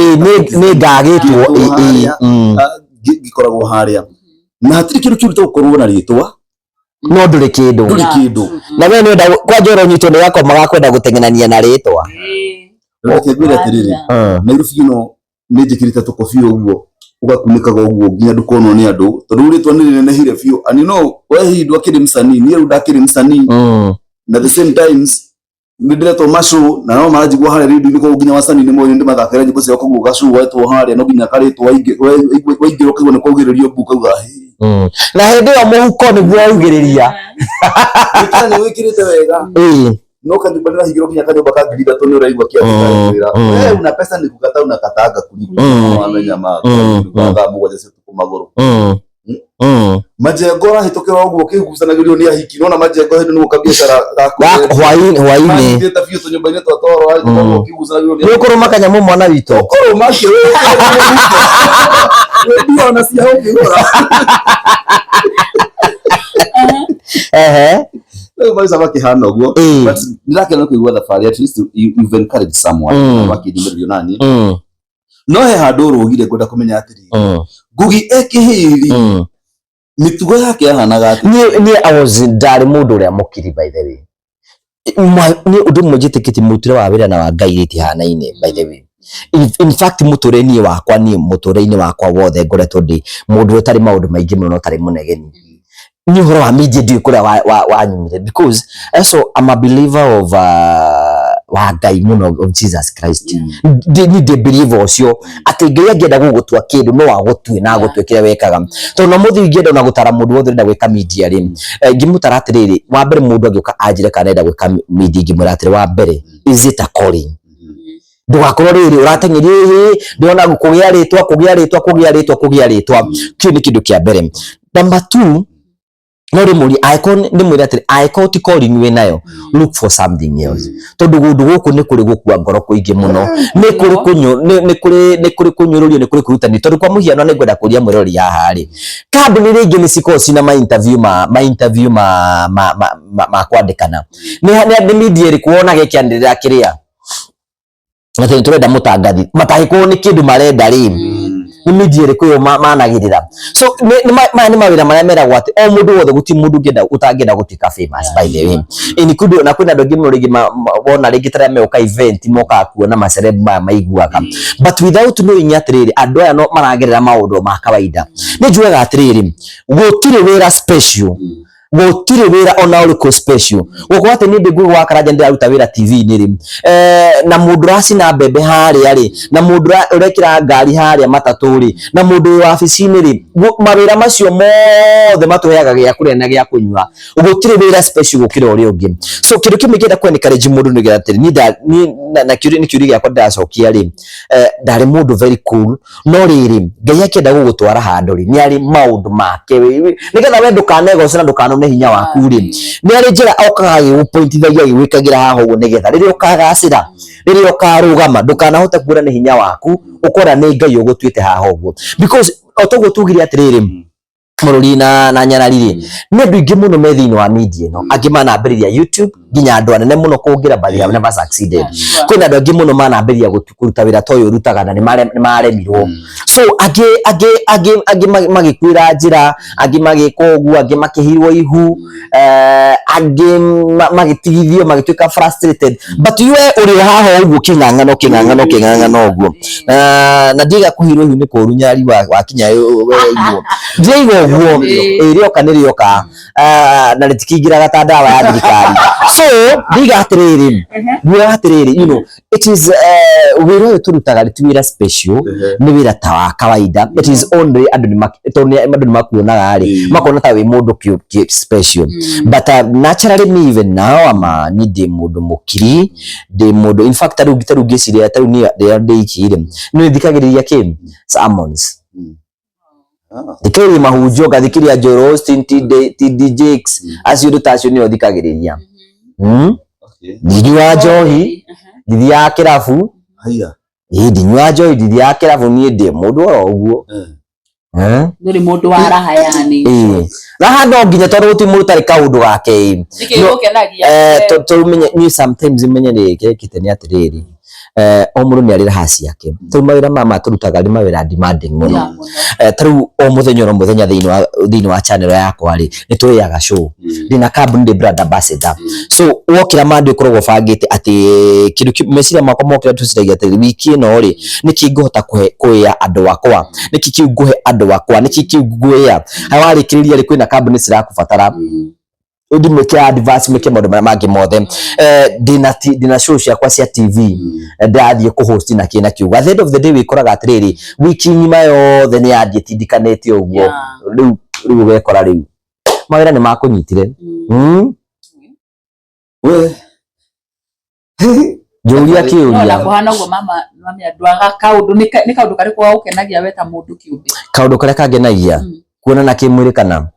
ni ngagitwo gikoragwo haria na hatiri kindu kiruta ukorwo na ritwa no nduri kindu na we ni nda kwa njoro nyito ni yako magakwenda gutengenania na ritwa ukegwira atiriri Nairobi ino ni njikirite tukofi uguo ugakunikaga uguo nginya ndukonwo ni andu tondu ritwa ni nene hire biu ani no we hi ndwakiri msanii ni ru ndakiri msanii na the same times Ndiretwo macu na no marajigwa hare redio niko nginya wasani ni moyo ndi mathakira nyimbo cia kuguga cu wetwo hare no nginya karitwo waingiro kigwo ni kugiririo mbuka uga na hindi yo muhuko ni gwo ugiriria ni wikirite wega no kanibadala higiro kinya kanyo baka grida to ni uraigwa kia wira una pesa ni kukata una katanga kuliko amenya ma kwa mugwa cia tukumaguru majengo rahitokera uguo kigucanagirio ni ahiki nona majengo hindi ni biashara hwaini ndeta fio to nyumba yetu atoro ahitokera kigucanagirio ni ukuruma kanyamu mwana wito ukuruma ke ndio na sia hoki bora bali sabaki hana uguo but ndakena kuigwa thabari at least you've encouraged someone wakidimirio nani no he handuru ugire kwenda kumenya atiri Ngugi ekihiri mitugo yake ahanaga ati ni ndari mundu uria mukiri by the way ni undu mujitikitie Muturiwe wa wira na wa Ngai riti hanaine by the way in fact mutureni wakwa ni mutureini wakwa wothe ngoretwo ndi mundu utari maundu maingi muno utari munegeni ni horo wa media ndio kura wa nyumire because so I'm a believer of wa Ngai muno of Jesus Christ ni the believer ucio ati Ngai angenda gugutua kindu no agutue na agutwekira wekaga tondu muthi ingenda na gutara mundu wothe nda gwika media ri ngimutara atiriri wa mbere mundu angioka anjire kana nda gwika media ngimura atiri wa mbere is it a calling ndugakorwo riri uratengeria ndiona kugia ritwa kio ni kindu kia mbere number 2 no remuri icon ni mwira atiri icon ti calling we nayo look for something else tondu gundu guku ni kuri gukua ngoro kuingi muno ni kuri kunyururio ni kuri kurutani tondu kwa muhiano ni ngwenda kuria mwirori haha ri kambuni ringi ni sikosi na ma interview ma kwandikana ni media ri kuona gekiandirira kiria ati turenda mutangathi matahiko ni kindu marenda ri ni media ri kuyo managirira so ni mawira maria meragwo ati o mundu wothe guti mundu ngenda utangenda gutika famous by the way ini kudu na kwina ndogi muno rigi wona rigi tara meuka event moka kuona ma celeb maiguaga but without knowing atiriri andu aya no maragirira maundu ma kawaida ni njuega atiriri gutire wira special gutire wira ona uriko special gukwa ati ni ndigwe wa Karanja ndiraruta wira TV ni ri na mundu rasi na bebe haria ri na mundu urekira ngari haria matatu ri na mundu wa office-ini ri mawira macio mothe matuheaga gia kuria na gia kunywa gutire wira special gukira uri ungi so kindu kimwe ngenda ku encourage mundu ni gatiri ni na kiuri giakwa ndacokia ri ndari mundu very cool no riri Ngai akenda gugutwara handu ri ni ari maundu make nigetha we ndukanego cina ndukano ne hinya waku ri ni ari njira okaga gupointithagia gwikagira haho uguo nigetha riria ukagacira riria ukarugama ndukanahota kuura ne hinya waku ukora ni Ngai ugutuite haho uguo because otogo tugiri atiriri mururi na nyarariri ni andu ingi muno me thiini wa media no angi manambiriria YouTube nginya andu anene muno kungira bali have never succeeded kwina andu angi muno manambiriria kuruta wira toyo rutaga na ni maremirwo so angi magikwira njira angi magikoguo angi makihirwo ihu angi magitigithio magituika frustrated but you uri haho uguo kingangano uguo na ndiga kuhirwo ihu ni kurunyari wa kinya iguo ndigo guo irioka nirioka na ritikingira gatandawa ya thirikari so ndiga atiriri you know it is wira turutaga ritwira special ni wira ta wa kawaida it is only andu ni makuonaga ari makona ta wi mundu special but naturally me even now ama ni de mundu mukiri de mundu in fact taru giciria taru ni de ikire ni thikagiriria kim sermons dikiri mahujo gadikiri ajoros TDJX asiru tasio ni odikagiriria dinywa johi didia kirafu haya dinywa johi didia kirafu ni de mundu oguo nduri mundu wa raha yani raha ndo nginya tondu ti mundu tari kaundu gake to menye sometimes menye ni kiteni atiriri o mundu ni ari raha ciake tu mawira mama turutaga ri mawira demanding muno taru o muthenya thiini wa channel yakwa ri ni tuyaga show ndina carbon de brother ambassador so wokira mandi ukoragwo bangite ati kindu meciria makwa mokira tuciragia ati wiki ino ri niki ngihota kuya andu akwa niki kiuguhe andu akwa niki kiuguya hawari kiriria ri kwina carbon cirakubatara udi mweke advance mweke maundu mangi mothe dina show ciakwa cia TV ndathie ku host na kina kiuga at the end of the day wikoraga atiriri wiki nyima yothe ni yathie tindikanete uguo riu wekora riu mawira ni makunyitire we Julia kiuria na kuhana uguo mama ndwaga kaundu ni kaundu kari kwa ukenagia weta mundu kiumbe kaundu kare kagenagia kuona na kimwiri kana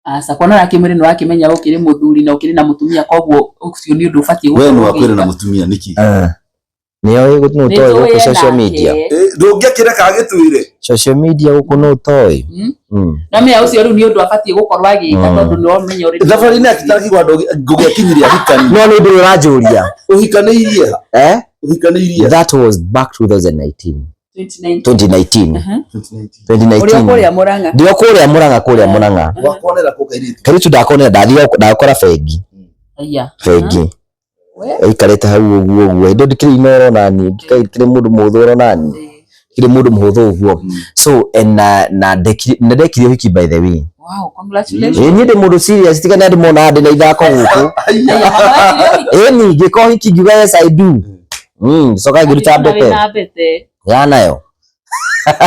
asa kuona na kimwiri no akimenya ukiri muthuri na ukiri na mutumia koguo ucio ni undu ubatie we no akwira na mutumia niki niyo gutu no to social media ndungekira kagituire social media guku no toy na me ucio riu ni undu abatie gukorwa agika tondu no menya uri Thabari ni akitaki gwandu ngugekinyiria hikani no ni ndu rajuria uhikaneirie uhikaneirie that was back 2019 Murio kuria Muranga ndio kuria Muranga wakonera kukairite karitu ndakonera ndakora fegi fegi ikareta hau uguo ndo ndikiri inoro nani kire mundu muthuro nani kire mundu muhuthu uguo so na ndekire hiki by the way wow congratulations ni ndi mundu serious tika ndi mona ndi na ithako guku ni ngiko hiki ngiuga yes I do soka ngiruta mbete nayo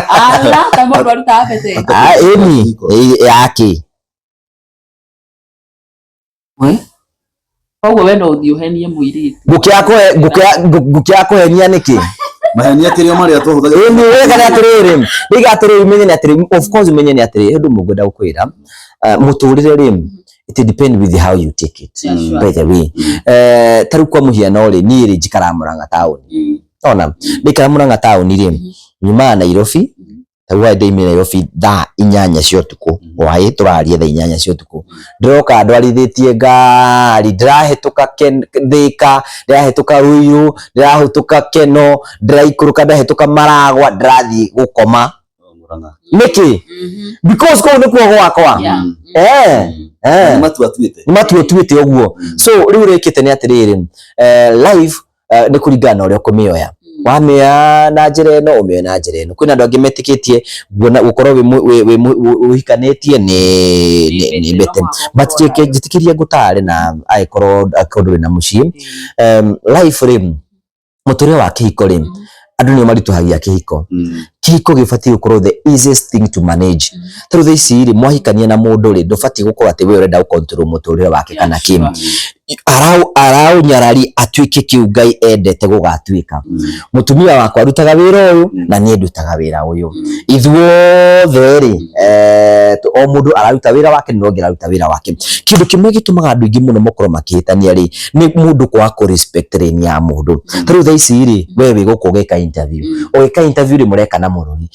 ala kama ndo aruta mbete yake we koguo wendo uthiuhenie muirite gukiakuhenia niki mahenia kirio maria tuhuthagira ni wega na atiriri nigatiriri menye na atiriri of course menye na atiriri ndu mugwenda gukwira muturire ri it depend with how you take it by the way taru kwa muhiano ri ni ri njikara Muranga town ona ndikara Muranga town ri nyuma Nairobi tawa ndeimire Nairobi thaa 8 cia utuku wai turaria thaa 8 cia utuku ndiroka ndwarithitie ngari ndirahituka Thika ndirahituka Ruiru ndirahituka Keno ndiraikuruka ndahituka Maragwa ndirathie gukoma Muranga niki because ko ni kuo gwakwa matuatuite uguo so riu rekite ni atiriri live ni kuringana uria kumioya wamea na njira no umea na njira ino kwina ndu angimetikitie gukorwo we hikanetie ni bete but jitikiria gutare na aikorwo akondo na mucii life rim muturire wa kihiko rim andu ni marituhagia kihiko gifati gukorwo the easiest thing to manage through this iri mwahikania na mundu ri ndufati gukorwo ati we urenda control muturire wake kana kim arau nyarari atuike kiu Ngai endete gugatuika mutumia wakwa arutaga wira uyu na nie ndutaga wira uyu ithuothe ri o mundu araruta wira wake no ngira aruta wira wake kindu kimwe gitumaga andu ingi muno mukoro makihitania ri ni mundu kwa ku respect ri ya mundu through this iri wewe gukugeka interview interview ri mureka na mururi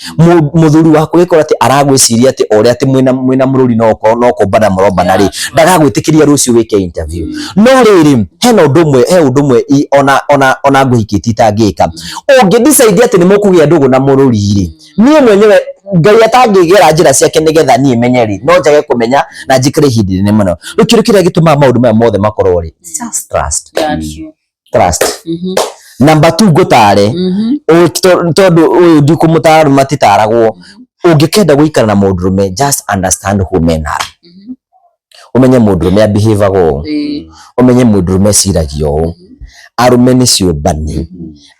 muthuri wako wikora ati aragwiciria ati ori ati mwina mururi no kumbana murombana ri ndagagwitikiria rucio wike interview no riri hena undu mwe ona nguhikiti tangika ungi decide ati ni mukugia ndugu na mururi ri nie mwenyewe Ngai atangigera njira ciake nigetha nie menyeri no njage kumenya na njikire hindi ne muno ukirukira gituma maundu maya mothe makorwo ri just trust number 2 gutare tondu uyu ndikumutaru matitaragwo ungikenda guikara na mundurume just understand who men are umenye mundurume behave go umenye mundurume ciragio arume ni ciubani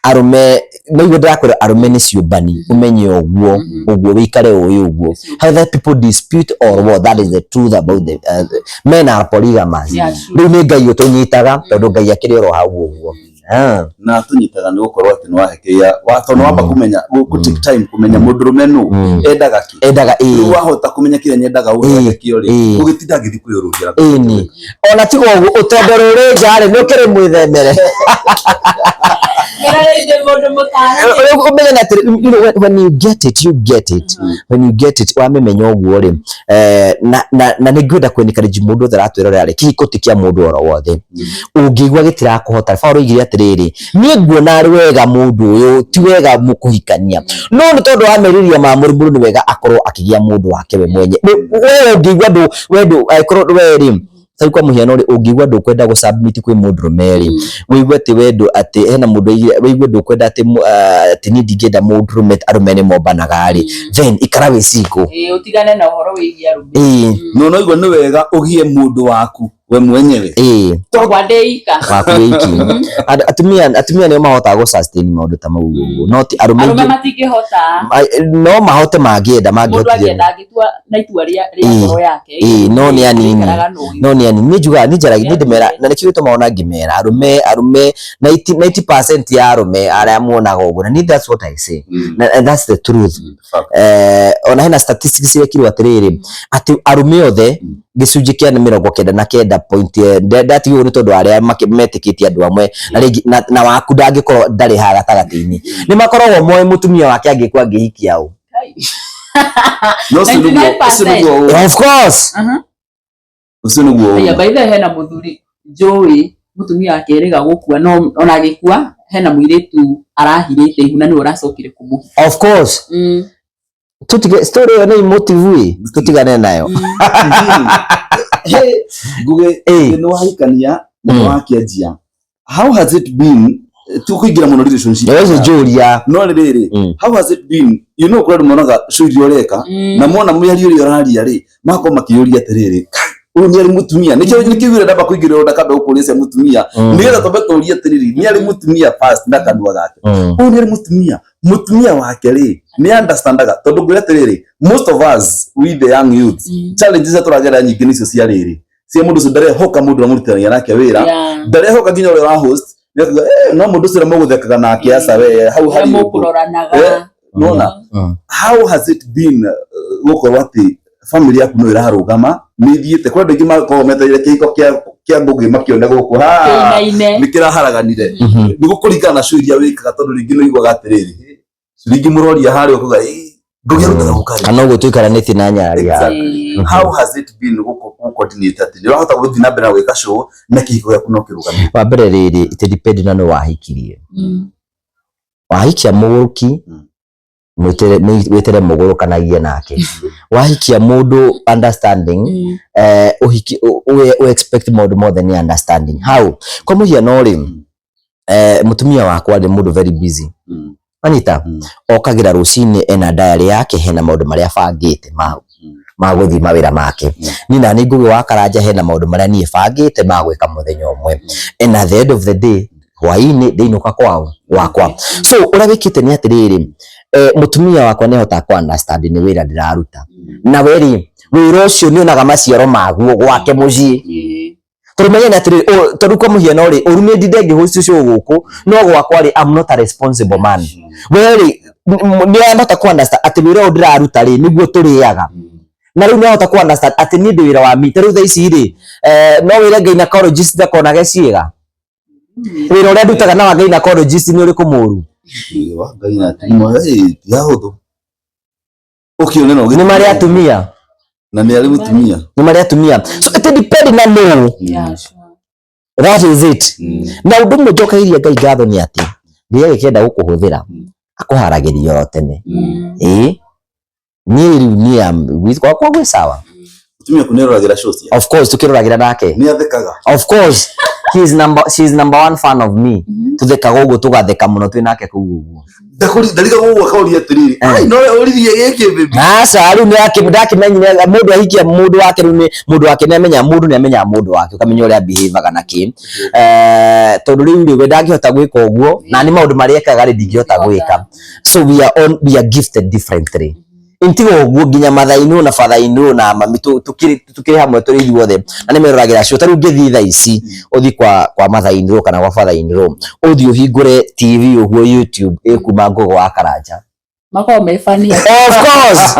arume maigo ndakora arume ni ciubani umenye ogwo wikare uguo how that people dispute or what that is the truth about the men are polygamous riu ni Ngai utunyitaga tondu Ngai akiri ro hau uguo na tunyitaga ni gukorwo ati no ahekeya watho no amba kumenya go take time kumenya mundurume no endaga wahota kumenya kile nyendaga uhekio ri ugitinda ngithi kuyurugira ni ona tigo utondo ri njare no kire mwithemere when you get it wamemenya uguo ri na ni ngwenda kwenikareji mundu tharatwira ri kihiko tikia mundu oro wothe ungigwa gitira kuhota faro igire atiriri ni nguona ari wega mundu uyu ti wega mukuhikania no ni tondu ameriria ma murumuru ni wega akorwo akigia mundu wake we mwenye wewe ungigwa ndu wendu akorwo weri sai kwa muhiano ri ungigwa ndu kwenda go submit kwi mundu meri wigwe ati wendu ati hena mundu wigwe ndu kwenda ati ni digenda mundu rumet arumene mombanaga ri then ikarawe siko utigane na uhoro wigia rume no igwa ni wega ugie mundu waku we mwenyewe kwa deika atumia nio mahota go sustain maundu ta mau not arume matingihota no mahote mangienda agitua na itua ria ngoro yake no ni anini ni juga ni jaragi ni ndimera na nikio tumaona ngimera arume 90% ya arume aria muonaga uguo na that's what I say and that's the truth ona hena statistics yekirwo atiriri ati arume othe gicunji kia 99.9 ndati yo ni tondu aria metikitie andu amwe na waku ndangikorwo ndari ha gatagati-ini ni makoragwo moe mutumia wake angikwa ngihikia u of course ya baitha hena muthuri Joey mutumia wake eriga gukua no ona agikua hena muiretu arahirite ihuna ni uracokire kumu of course tutige story yo ni motive tutigane nayo Ngugi no haikania no wakianjia how has it been tukuingira muno relationship yes Julia no riri how has it been you know kwa munoga shuri oreka na mona muyari uri oraria ri mako makiyuri atiriri ni ari mutumia nikigwira ndaba kuingira ndakamba ukurisia mutumia nigetha tobe turia atiriri ni ari mutumia first ndakandwa gake ni ari mutumia wake ri ni understandaga tondu gwira atiriri most of us we the young youths challenges aturagera nyingi nicio cia riri cia mundu ndare hoka mundu amurutania nake wira ndare hoka nginya uri wa host no mundu cira muguthekaga nake asa we hau hari mukuroranaga nona how has it been gukorwo ati family yaku no irarugama ni thiete kwa ndingi makometeire kiko kia Ngugi makione guku ha nikira haraganire ni gukuringana na shuria wikaga tondu ringi no igwa gatiriri ringi muroria hari ukuga Ngugi arutaga gukari kana ugo tuikaranite na nyari how has it been guko coordinate ati ni wahota guthi na mbere gwika show na kihiko yaku no kirugamire wa mbere riri it depend na no wahikirie wahikia muguruki mwitere mugurukanagie nake wahikia mundu understanding we expect more than understanding how kwa muhiano ri mutumia wakwa ndi mundu very busy anita okagira rucini ena diary yake hena maundu maria bangite maguthi mawira make ni na ni Ngugi wa Karanja hena maundu maria nie bangite magwika muthenya umwe and at the end of the day hwaini ndiinuka kwao wakwa so ura wikite ni atiriri mutumia wakwa ni hota ku understand ni wira ndiraruta na weri wira ucio ni onaga maciaro maguo gwake mucii turumenye na tiri turuko muhiano ri urume ndinge host ucio guku no gwakwa ri I'm not a responsible man weri ni hota ku understand ati wira ndiraruta ri niguo turiaga na riu ni hota ku understand ati ni ndi wira wa mi taru tha ici ri no wira gynecologist ndakona geciega wira uria ndutaga na gynecologist ni uri kumuru wa gaina timo ya hodo ukione no ni mari atumia na ni ari mutumia ni mari atumia so it depend na no that is it na undu mujoka iria Ngai ngatho ni ati ndiye kenda gukuhuthira akuharagiria tene ni with kwa gwe sawa mutumia kuneroragira shows of course tukiroragira nake ni athekaga of course she's number one fan of me tutheka gugu tugatheka muno twinake kugugu ndariga gugu akauri atiriri ai no uririe geke baby asa ari ni yake ndakimenyera mundu ahikia mundu wake ni mundu wake ni amenya mundu wake ukamenya uria behave kana ki tondu riu we ndangihota gwika uguo na ni maundu mariekaga ri ndingihota gwika so we are gifted differently intigo uguo nginya mathainu na fathainu na mami tukiri hamwe turi ithuothe na ni meroragira cio taru ngithi tha ici uthi kwa mathainu kana kwa fathainu uthi uhingure TV uguo YouTube ikuma Ngugi wa Karanja mako mefania of course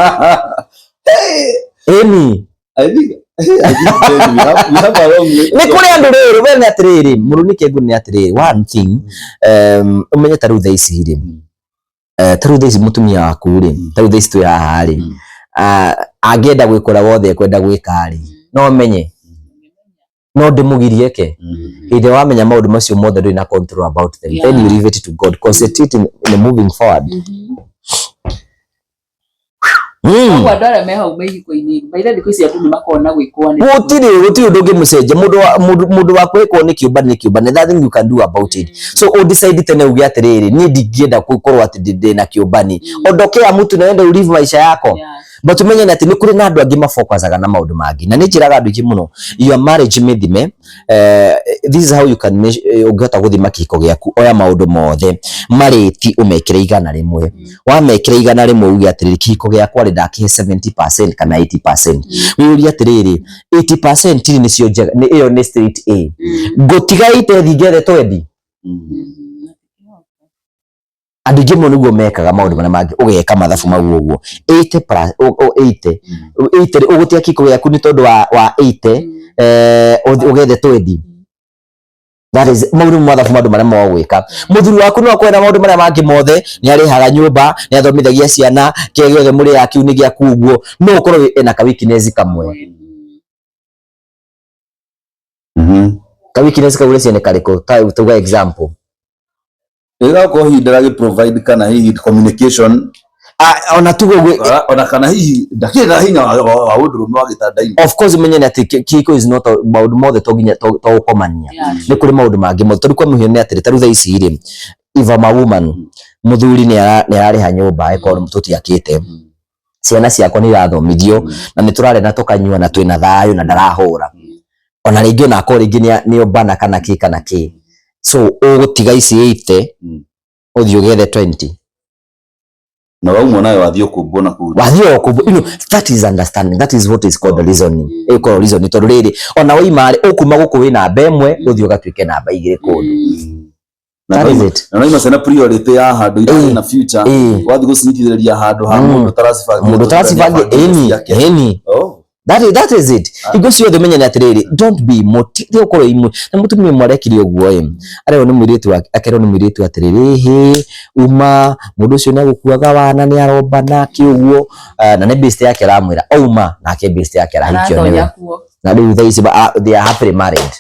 Amy I think we have a long way ni kuri andu rero we ni atiriri murunike ngu ni atiriri one thing umenye taru tha ici ri taru thaici mutumia waku ri taru thaici tu haha ri angenda gwikora wothe kwenda gwika ri no menye no ndimugirie ke inde wamenya maundu macio mothe nduri na control about them then you leave it to God concentrate in moving forward kwa ndara meha umehi kwa ini baida ndiko cia tu ni makona gwikwa ni gutiri ndungi mucenje mundu wa kwikwo ni kiumbani nothing you can do about it so o decide tene ugi atiriri ni ndingienda gukorwo ati ndi na kiumbani ondokea mtu naenda ulive maisha yako but umenye na ati ni kuri na andu angi mafokasaga na maundu mangi na ni njiraga andu ingi muno your marriage mithime this is how you can ungehota guthima kihiko giaku oya maundu mothe mariti umekire igana rimwe wamekire igana rimwe uge atiriri kihiko giakwa ri ndakihe 70% kana 80% wiuria atiriri 80% ni cio njega ni iyo ni state A gutigaite thingere twendi andu ingi muno niguo mekaga maundu maria mangi ugeka mathabu mau uguo 80 plus 80 ugutia kihiko giaku ni tondu wa 80 ugethe twendi. That is maundu mathabu maundu maria mogwika muthuri waku no kwenda maundu maria mangi mothe ni arihaga nyumba ni athomithagia ciana kiegothe muri yakiu ni giaku uguo no ukorwo ena ka weakness kamwe ka weakness kaure ciana kariko tuga example ega ko hindara provide kana hihi communication ona tugo ona kana hihi ndakira hinya wa undurume wa gitanda-ini. Of course menye ati kiko is not about mothe toginya to ukomania ni kuri maundu mangi mo turi kwa muhione ati taru tha ici ri if I'm a woman muthuri ni arariha nyumba eko mututi akite ciana ciakwa ni irathomithio na ni turare na tukanyua na twina thayu na ndarahura ona ringi na ko ringi ni obana kana ki so ugutiga ici 80 uthi ugethe 20 na waumwa nayo wathio kumbona you know that is understanding, that is what is called reasoning called reasoning to riri ona waimare ukuma guku wina bemwe uthi ugatwike namba igire kundu that is it na ima sana priority ya handu ira na future wathi gucinyithiriria handu ha mundu tarasibangi eni that is it igo cio the menya atiriri don't be motive ukoro imu na mutumia mwarekire uguo areo ni mwiritu akero ni mwiritu atiriri he uma mundu cio na gukuaga wana ni arobana kiuguo na ne best yake ramwira uma na ke best yake rahikio newe na riu thaisi they are happily married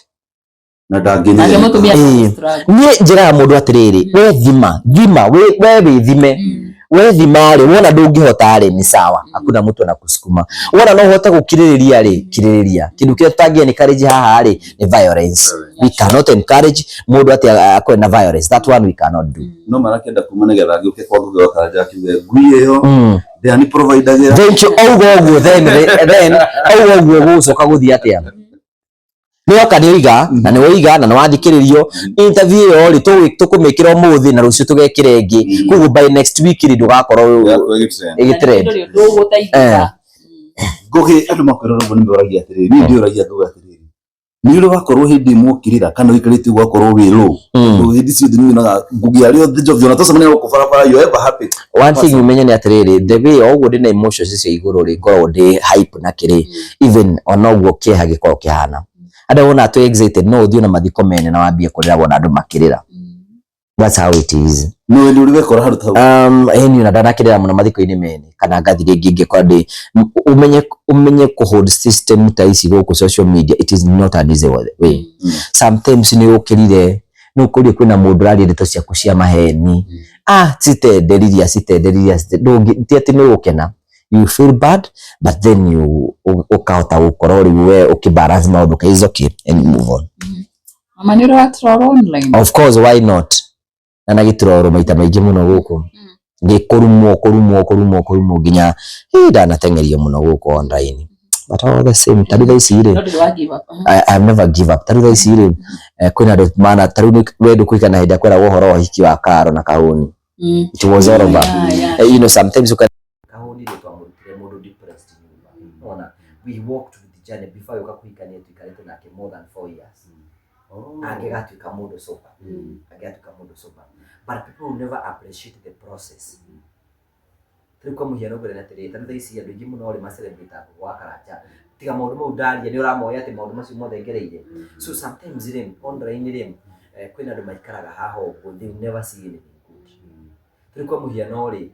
na ndangini ni njira mundu atiriri we thima we thime we thimari wona ndungihota ari ni sawa hakuna mtu anakusukuma wona no uhota gukiririria ri kiririria kindu kile tutangie encourage haha ari ni violence we cannot encourage mundu ati akwe na violence that one we cannot do no marakenda kumana getha ngiuke kwa Ngugi wa Karanja kiuge ngui iyo they ani provider thank you ogo then ogo gucoka guthia atia ni okaniiga na ni wiga na wathikiririo interview yo ri tukumikira umuthi na rucio tugekire ingi kugu by next week ri ndugakorwo egitrend Ngugi andu makwirwo rugo ni mboragia atiriri ni ndioragia Ngugi atiriri ni ru gakorwo hindi mukirira kana wikarite gwakorwo wiru hindi cio thini na Ngugi ari othe jovyo na tosema ni gukubarabara you ever happy one thing umenye ni atiriri the way ogo ndi na emotions cio iguru ri ngoro ndi hype na kiri even onoguo kieha gikorwo kihana ada wona to excited no uthio na mathiko mene na wambie kurira wona andu makirira that's how it is no ndi uriwe kora haruta eni na dana kirira muno mathiko ini mene kana ngathire nginge kwa ndi umenye ku hold system ta ici goku social media it is not an easy way sometimes ni ukirire no kuri kwina mundu rari ndeto cia kucia maheni citenderiria ndungi tiati ni ukena you feel bad but then you ukahota gukora riwe ukibalance maundu kaizo okay and move on amaniro atroro online of course why not na gitroro maita maingi muno guku ngikurumwo nginya ndanatengerio muno guku online but all the same tarutha icire I never give up tarutha icire kwina ndo mana taru wedu kuika na hida kwera wohoro hiki wa karo na kauni it was all over you know sometimes kahuni ndo twamurutire mundu depressed nyumba we walked with the journey before yukakuikania tuikarete nake more than 4 years agegatuika mundu sober but people will never appreciate the process turiko muhiano ngore na tere tanda ici andu ingi muno ri ma celebrate kwa Karanja tiga maundu mau ndaria ni uramoya ati maundu macio mothe ngereire so sometimes rim online rim kwina andu maikaraga haha uguo they never see anything good turiko muhiano ri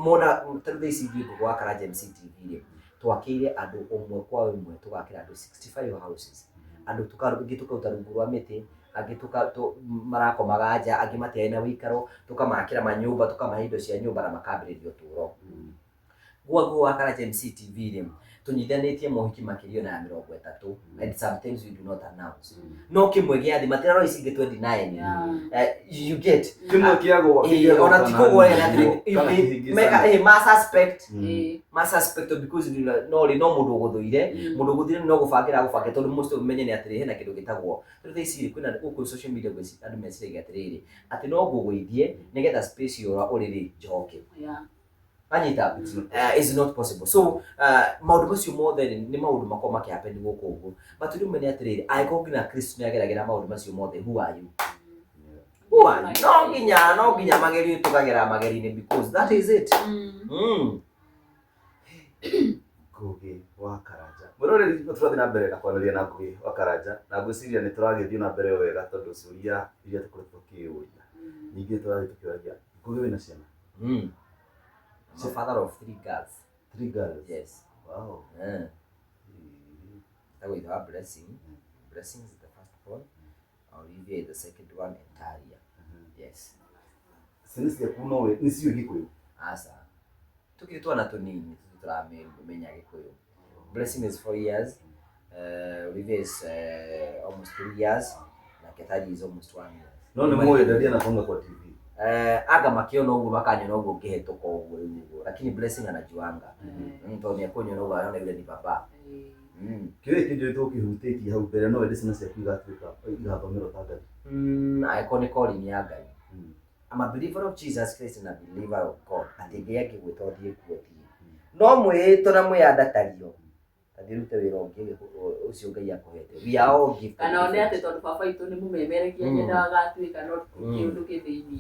mona tanda ici ngi kwa Karanja MCTV ri twakire andu umwe kwa umwe tugakira andu 65 houses andu tukauta rungu rwa miti agituka marako magaja agimatia ina wikaro tukamakira manyumba tukamahindo cia nyumba na makambiririo turo gwa Karanja MCTV rim tunyithanĩtie mohiki makĩrio na 30 and sometimes we do not announce no kimwe gĩa thĩ matiraro ici ingĩ 29 you get kimwe kĩagwo ona tikũgwo na ma suspect because no mũndũ ũgũthũire mũndũ ũgũthire no gũbangĩra tondũ most umenye nĩ atĩrĩ hena kĩndũ gĩtagwo tondũ ici kwĩna gũkũ social media gwĩci andũ meciragia atĩrĩrĩ atĩ no ngũgũithie nĩgetha space yora ũrĩrĩ njoke anyita is not possible so maũndũ macio mothe nĩ maũndũ makwa makĩhappen gũkũ ũguo but rĩu menye atĩrĩrĩ angĩkorwo nginya Kristo nĩ ageragĩra maũndũ macio mothe who are you no nginya magerio tũkagera mageri-inĩ because that is it Ngugi wa Karanja mũroreri tũrathiĩ na mbere na kwaranĩria na Ngugi wa Karanja na ngwĩciria nĩ tũragĩthiĩ na mbere wega tondũ ciũria iria tũkoretwo tũkĩũria ningĩ tũrathiĩ tũkĩũria Ngugi wĩna ciana I'm a father of 3 girls. 3 girls? Yes. Wow. That was her blessing. Blessing is the first born. Olivia is the second one, and Taria. Yes. Since kuno we nisiyo Gikuyu. Asa. Tukitwa na tunini tutamenya Gikuyu. Blessing is 4 years. Olivia is almost 3 years. Na Ketaji is almost 1 year. No ni moyo ndio anakonga kwa TV. Aga makiona ũguo makanyona ũguo ngĩhetũka ũguo lakini Blessing anajuanga tondũ nĩ akũnyona ũguo anaona yule ni baba kĩrĩa kĩnjũ tũkĩhutĩtie hau mbere no wende ciana ciaku igatuĩka igathomero ta Ngai aĩkorwo nĩ calling ya Ngai I'm a believer of Jesus Christ and a believer of God atĩ Ngai angĩgwĩta ũthiĩ kuo no mwĩtwo na mwĩandatario athirute wĩra ũngĩ ũcio Ngai akũhete we are all gifted kana one atĩ tondũ baba itũ nĩ mũmemerekia nyenda agatuĩka no kĩũndũ kĩthĩinĩ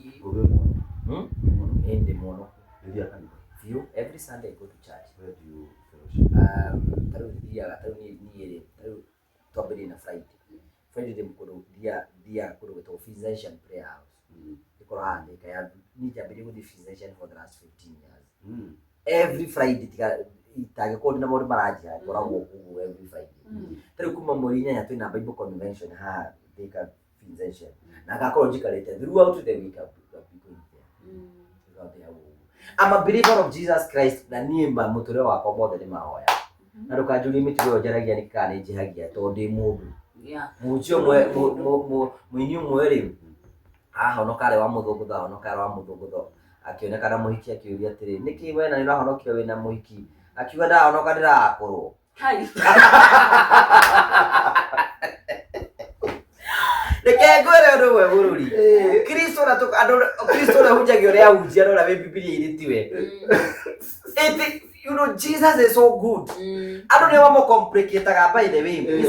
ende mono rĩrĩa kanitha few every Sunday I go to church. Where do you fellowship? Thabari na Friday dem kodo dia kodo to physician prayer house iko hande kaya ni jabiri with the physician for the last 15 years every Friday itage ko na mori maraji akora go every Friday tari kuma mori nya tu na Bible convention ha thika physician na gakologically throughout the week I'm a believer of Jesus Christ na niemba Muturiwe wakwa mothe ni mahoya na ndukanjurie mitugo njaragia ni kana njihagia to ndi mundu mucio muini umwe ri ahonoka ari wa muthugutha ahonoka ari wa muthugutho akionekana muhiki akiuria atiri niki we na nirahonokio wina muhiki akiuga ndahonoka ndirakorwo hai Nekegore ndo we bururi Kristo na to ando Kristo na hujagio ria hujia ndo la Biblia iritiwe you know Jesus is so good ando ne wamo complicate ga by the way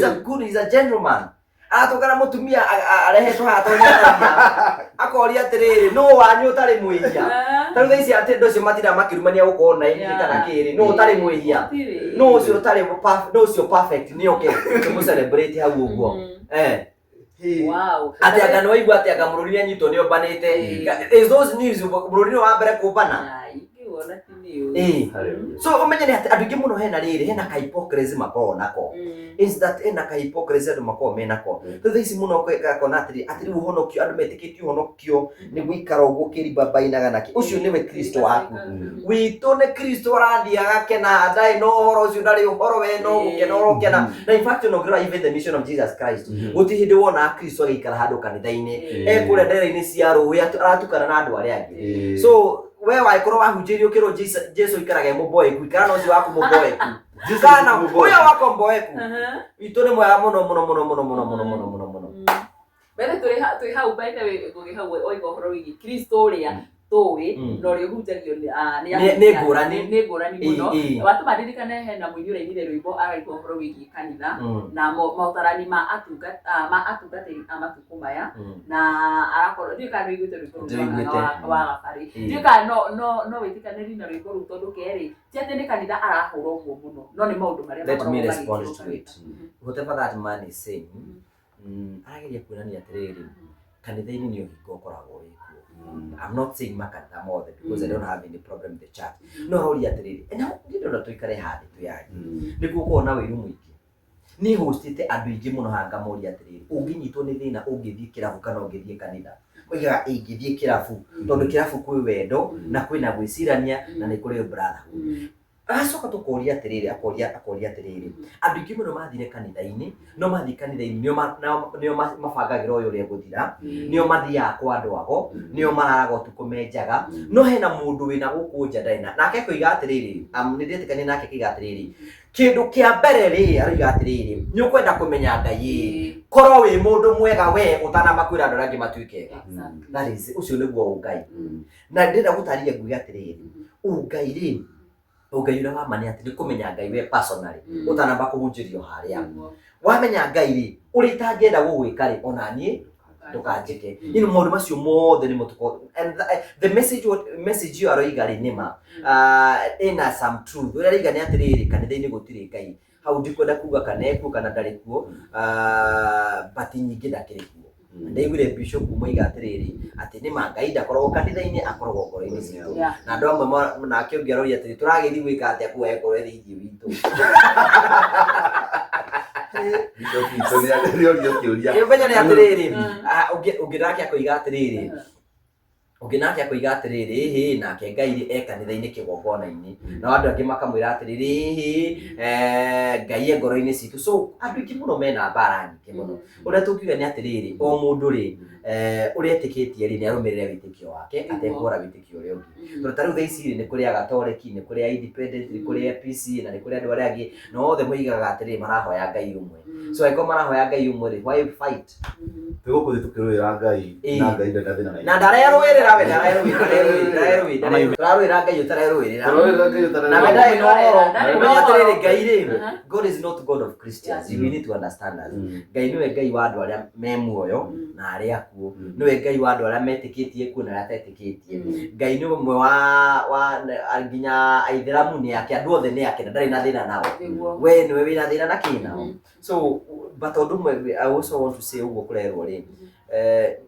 he's a gentleman atokana mutumia arehetwo hatonya akoria atiriri no wanyu utari mwihia taru thaici ati ndo cio matira makirumania gukona ini kana kiri no utari mwihia no cio utari perfect ni okay to celebrate hau uguo wow ati agano waigua ati agamururi anyito ni obanite is those news mururi wa mbere kubana ikiona tinio so umenye ni ati andu ingi muno hena riri hena ka hypocrisy makoro nako is that hena ka hypocrisy andu makoro menako thaici muno gakona atiri riu honokio andu metikitio honokio ni gwikara uguo kiribabainaga naki ucio niwe Kristo waku wito ni Kristo arathiaga kena ndai no horo ucio ndari uhoro we no gukena urokena na in fact no gira even the mission of Jesus Christ guti hindi wona Kristo agikara handu kanitha-ini kure ndere-ini cia ruwi aratukana na andu aria angi so we waikoro wahunjirio kiro Jesu ikarage muboeku ikara no cio waku muboeku kana uyo wako mboeku itu ni mwega muno bere turi hau baita we Ngugi hau oigo horo wigi Kristo ria towe no ri hujagio ni ngurani muno watu madirikane hena munyura inire rwimbo araigwo horo wigi kanitha na mautarani ma atungatiri amatukumaya na arakorwo ndio kana igute rwimbo wa Thabari ndio kana no witikaniri na rwimbo ru tondu keri ti ati ni kanitha arahurwo guo muno no ni maundu maria let me respond to it whatever that man is saying arageria kuonania atiriri kanitha-ini ni uhiko koragwo wikuo I'm not saying makanitha mothe because I don't have any problem with the church no rori atiriri na ndio ndo tuikare hadi tu yake nikuo kuona wiru mwiki ni hostite andu ingi muno hanga mori atiriri unginyitwo ni thina ungithie kirabu kana ungithie kanitha oiga ingithie kirabu tondu kirabu kwi wendo na kwina gwicirania na ni kuri brother Acoka tukoria atiriri akoria atiriri andu ingi muno mathire kanitha-ini no mathi kanitha-ini nio mabangagira uyu uria guthira nio mathiaga kwa andu ago nio mararaga utuku menjaga no hena mundu wina guku nja ndaina nake koiga atiriri ni nditikania nake kiga atiriri kindu kia mbere ri ariga atiriri ni ukwenda kumenya Ngai korwo wi mundu mwega we utanamba kwira andu angi matuikega that is ucio niguo ungai na ndenda gutaria ngugi atiriri ungai ri Ngai ura wa mani ati ni kumenya Ngai we personally utanamba kuhunjirio haria wamenya Ngai ri uri tangenda gugwika ri onani ndukanjike ino maundu macio mothe ni mutuko and the message you are igari nima in some truth uri igani atiriri kanitha-ini gutiri Ngai hau ndikwenda kuga kaneku kana ndari kuo but nyingi ndakiri kuo ndaigwire bishop moiga atiriri ati ni Ngai ndakorwo kanitha-ini akorwo ngoro-ini citu na andu amwe nake ungiaroria atiri turagethi gwika atia kuhe ngoro thii witu Bishop ni atiriri ungirakia kuiga atiriri unginakia kuiga atiriri nake Ngai e kanitha-ini kigongona-ini na andu angi makamwira atiriri Ngai ngoro-ini citu so andu ingi muno mena mbara nyingi muno uria tukiuga ni atiriri o mundu ri uria etikitie ri ni arumirire witikio wake atekura witikio uria ungi tondu tariu thaici ni kuri agatoreki ni kuri independent ni kuri APC na ni kuri andu aria angi no othe moigaga atiriri marahoya Ngai umwe so aiko marahoya Ngai umwe ri why fight tugukuthi tukirwira Ngai na Ngai ndathina na ndarerwirira we ndarerwirira Ngai utarerwirira na medai no atiriri Ngai ri God is not God of Christians you need to understand that Ngai niwe Ngai wa andu aria me muoyo na aria akuo niwe Ngai wa andu aria metikitie kuo na aria tetikitie Ngai ni umwe wa nginya aithiramu ni yake andu othe ni yake na ndari na thina nao we niwe wina thina na kinao so but ondu I also want to say uguo kurerwo ri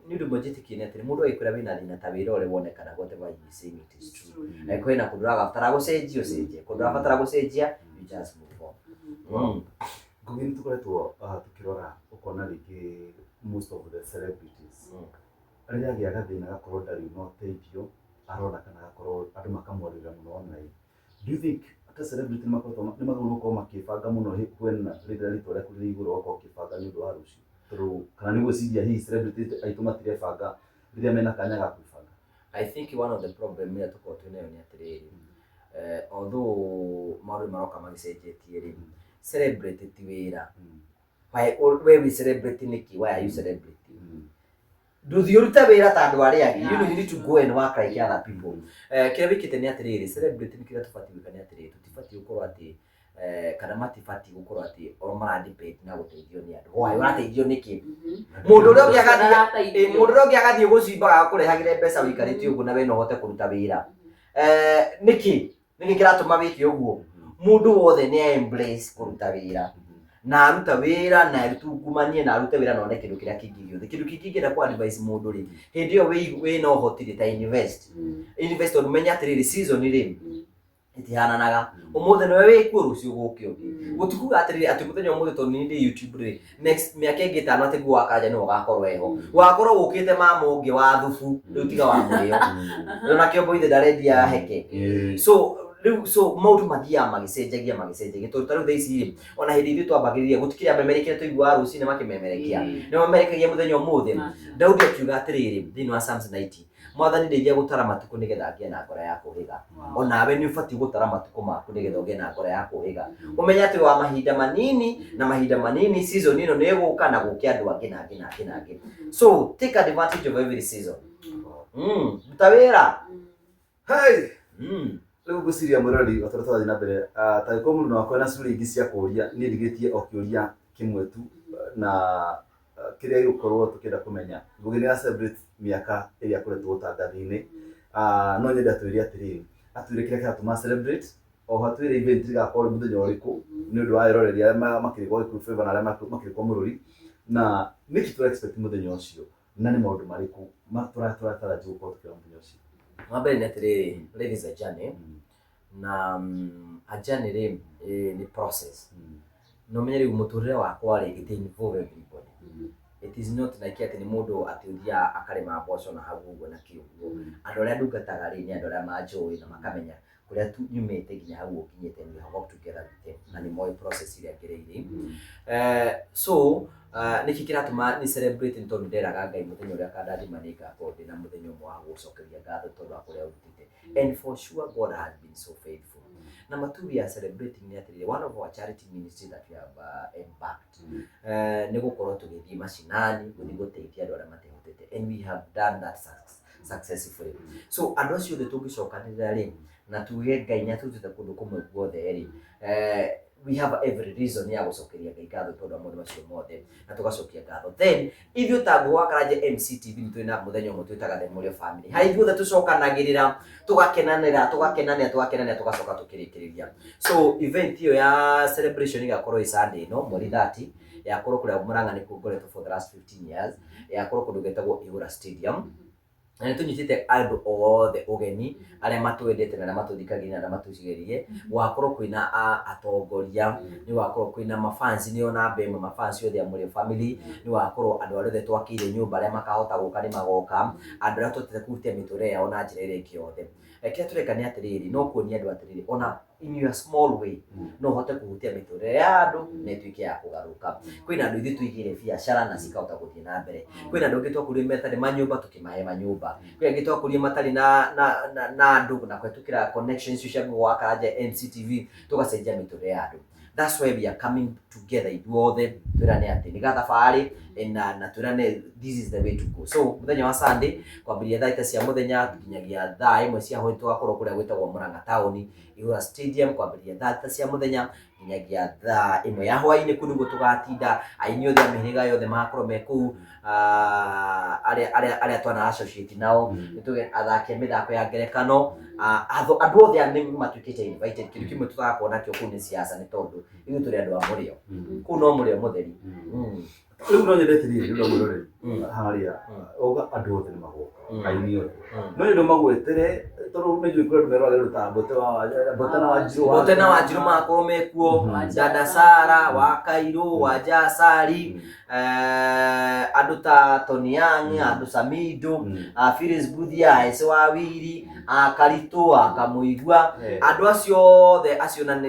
ni undu mojitikie atiri mundu aikwira wina thina ta wira uri wonekana whatever you say it is true kwina kundu rabatara gucenjia ucenjie kundu rabatara gucenjia you just move on Ngugi ni tukoretwo tukirora ukona ringi most of the celebrities riria giaga thina gakorwo ndari no teithio arona kana gakorwo andu makamworira muno online do you think ata celebrity ni maguru gukorwo makibanga muno kwena riria ritwa riaku riri iguru gukorwo ukibanga ni undu wa rucio tondu kana niguo ciria hihi celebrity aitu matiribanga riria mena kanya ga kwibanga I think one of the problem ria tukorwo twinayo ni atiriri although maundu maroka magicenjetie ri celebrity ti wira why we we celebrity niki why are you celebrity nduthi uruta wira ta andu aria angi you need to go and work like other people kira wikite ni atiriri celebrity nikira tufati wikani atiriri tutifati ukorwo ati kana matifati gukorwo ati o mara debate na guteithio ni andu why urateithio niki mundu uria ungiagathie gucimbaga kurehagire mbeca wikarite uguo na we no hote kuruta wira niki kiratuma wiki uguo mundu wothe ni embrace kuruta wira na aruta wira na arutungumanie na arute wira none kindu kiria kingi giothe kindu kingingenda ku advice mundu ri hindi iyo we no hotire ta invest on menya atiriri season ri itihananaga umuthe niwe wikuo rucio gukio gutikuga atiriri ati muthenya umuthe to ni YouTube ri next miaka ingi tano ati gwa Karanja ni ugakorwo eho wakorwo gukite mama ungi wa thubu riu tiga wa Murio na kiombo ithe ndarendia heke so maundu mathia magicenjagia tondu tariu thaici ona hindi ithu twambagiriria gutikire amemerekia tuigua ruci ni makimemerekia ni mamerekagia muthenya umuthe Daudi akiuga atiriri thini wa Psalms 90 mwathani ndeithia gutara matuku nigetha ngie na ngoro ya kuhiga onawe ni ubati gutara matuku maku nigetha ugie na ngoro ya kuhiga umenya ati wa mahinda manini season ino ni guka na gukia andu angi na angi so take advantage of every season mutawira hey riu guciria murori watoro na mbere ta ko mundu no kwena curi ingi cia kuria ni ndigitie okiuria kimwe tu na kiria gukorwo tukenda kumenya Ngugi ni celebrate miaka iria kuretwo utangathi-ini no nyenda twiri atiriri atwire kiria kiratuma celebrate o hatwire event igakorwo muthenya uriku ni undu wa iroreria makirigwo ku favor na aria makirigwo mururi na niki tu expect muthenya ucio na ni maundu mariku turatarajia gukorwo tukira muthenya ucio mabere ni atiriri life is a journey na a journey ni process no menyeri muturire wakwa ri it involve everybody it is not like ati ni mundu atiuthia akarima mboco na hau uguo na kiugo andu aria ndungataga ri ni andu aria manjui na makamenya kuria tu nyumete nginya hau ukinyete we have worked together with them na ni moi process ile agereire so niki kiratuma ni celebrate ntondu nderaga Ngai muthenya uria kandathimaniga konde na muthenya umwe wa gucokeria ngatho tondu wa kuria urutite and for sure God has been so faithful. Number 2, we are celebrating one of our charity ministries that we have embarked ni gukorwo tugithii mashinani ni guteithia andu aria matehotete and we have done that successfully. So andu acio the tungicokanirira ri na tuge Ngai nyatutite kundu kumwe guothe ri we have every reason ya gucokeria Ngai ngatho tondu maundu macio mothe na tugacokia ngatho. Then ithuĩ ta Ngugi Karanja MCTV nĩ twĩna mũthenya ũmwe twĩtaga the Murio family. Harĩa ithuothe tũcokanagĩrĩra tugakenanĩra tugacoka tũkĩrĩkĩrĩria. So event iyo ya celebration igakorwo Sunday no mweri 30 yakorwo kũrĩa Murang'a nĩ kũngoretwo for the last 15 years yakorwo kũndũ gwĩtagwo Ihura Stadium. Na tunyitite andu othe ugeni aria matwendete na matuthikagia na matucigerie wakorwo kwina atongoria ni wakorwo kwina mafans ni ona bema mafans yothe ya Murio family ni wakorwo andu aria twakire nyumba aria makahota guka ni magoka andu aria tutete kutia miture yao na njira ire kiothe kia tureka ni atiriri no kuonia andu atiriri ona in your small way no hote kuhutia miture ya andu na ituike ya kugaruka kwina andu ithu tuigire biashara na cikahota guthie na mbere kwina andu ngitwa kuri metari manyumba tukimahe manyumba kwina ngitwa kuri matari na andu na kwetukira connections cia Ngugi Karanja MCTV tugacenjia miture ya andu. That's why we are coming together ithuothe twirane ati ni gathabari na twirane this is the way to go. So muthenya wa Sunday kwambiria thaa 9 cia muthenya nginyagia thaa 1 cia hwaĩ tugakorwo kuria gwitagwo Murang'a town Ihura Stadium kwambiria thaa 9 cia muthenya nginyagia thaa 1 ya hwaĩ-inĩ kũu nĩguo tugatinda aini othe a mĩhĩrĩga yothe magakorwo me kũu aria twana associate nao nituge athaki a mĩthako ya ngerekano andu othe ani matuikite invited kindu kimwe tutakuona kio kuu ni siasa ni tondu ithu turi andu a Murio kuu no Murio mutheri riu no nyendete riri riu Murio haria oga andu othe ni magoka aini othe no ndu magwetere tondu ni njui kuri mero ageru ta bote na Wanjiru makorwo mekuo Dada Sara wa Kairu wa Jasari andu ta Toniang andu Samido Phyllis Buthia ese wa Wiri Karitu Kamuigwa andu acio the acio na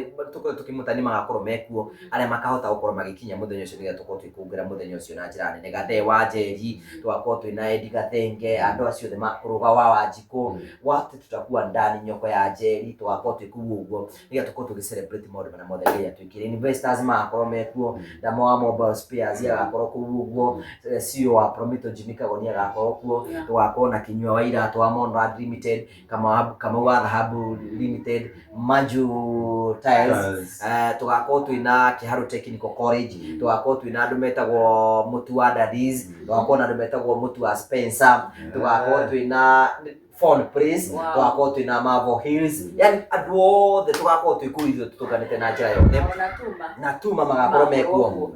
tukimutani magakorwo mekuo aria makahota gukorwo magikinya muthenya ucio niga tukorwo twikungira muthenya ucio na njira nene Gathe wa Njeri twakorwo twina Edi Gathenge andu acio the makuruga wa Wanjiku wate tutakuwa ndani nyoko ya Njeri twakorwo twikuo uguo niga tukorwo tugicelebrate maundu na mothe iria twikire investors magakorwo mekuo Ndamo wa Mobile Spares agakorwo kuo uguo CEO wa Promito Jimikagonia agakorwo kuo twakorwo na Kinyua wa Iratu wa Monrad Limited kama wa Dhahabu Limited Manju Tiles tugakorwo twina Kiharu Technical College tugakorwo twina andu metagwo Mutu wa Daddies tugakorwo na andu metagwo Mutu wa Spencer tugakorwo twina Phone Place tugakorwo twina Marvel Hills yani andu othe tugakorwo twikuithio tutuganite na njira yothe na tuma magakorwo mekuo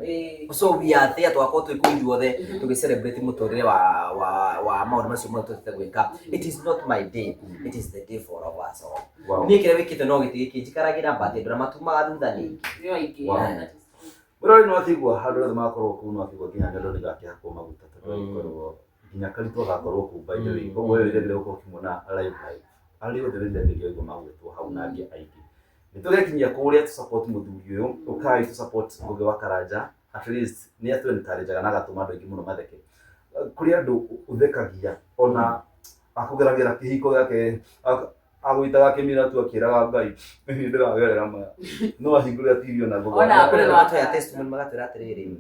so we are there tugakorwo twikuithio othe tugicelebrate muturire wa maundu macio mothe tutete gwika. It is not my day, it is the day for all of us all. Ni kire wikite no gitiki njikaragira mbate ndura matumaga thutha ningi yo ingi Murio no atigwa handu othe makorwo kuu no atigwa nginya ndondo nigakihakwo maguta tondu ikorwo nginya Karitu agakorwo kuu by the way koguo rĩrĩa uko kimona live ali othe rĩrĩa ndĩgĩgwo magwetwo hau na angĩ aingĩ nĩtũgekinyia kũrĩa tu support muthuri uyu ukai tu support Ngugi wa Karanja at least ni atwentarĩjaga na gatũma andũ aingĩ mũno matheke kũrĩ andũ uthekagia ona akugeragira kĩhiko gĩake agwitaga kimira tu akiraga Ngai ndiragerera ma no ahingũrĩra TV ona Ngugi ona kũrĩ watu ya testimony magatwĩra atĩrĩrĩ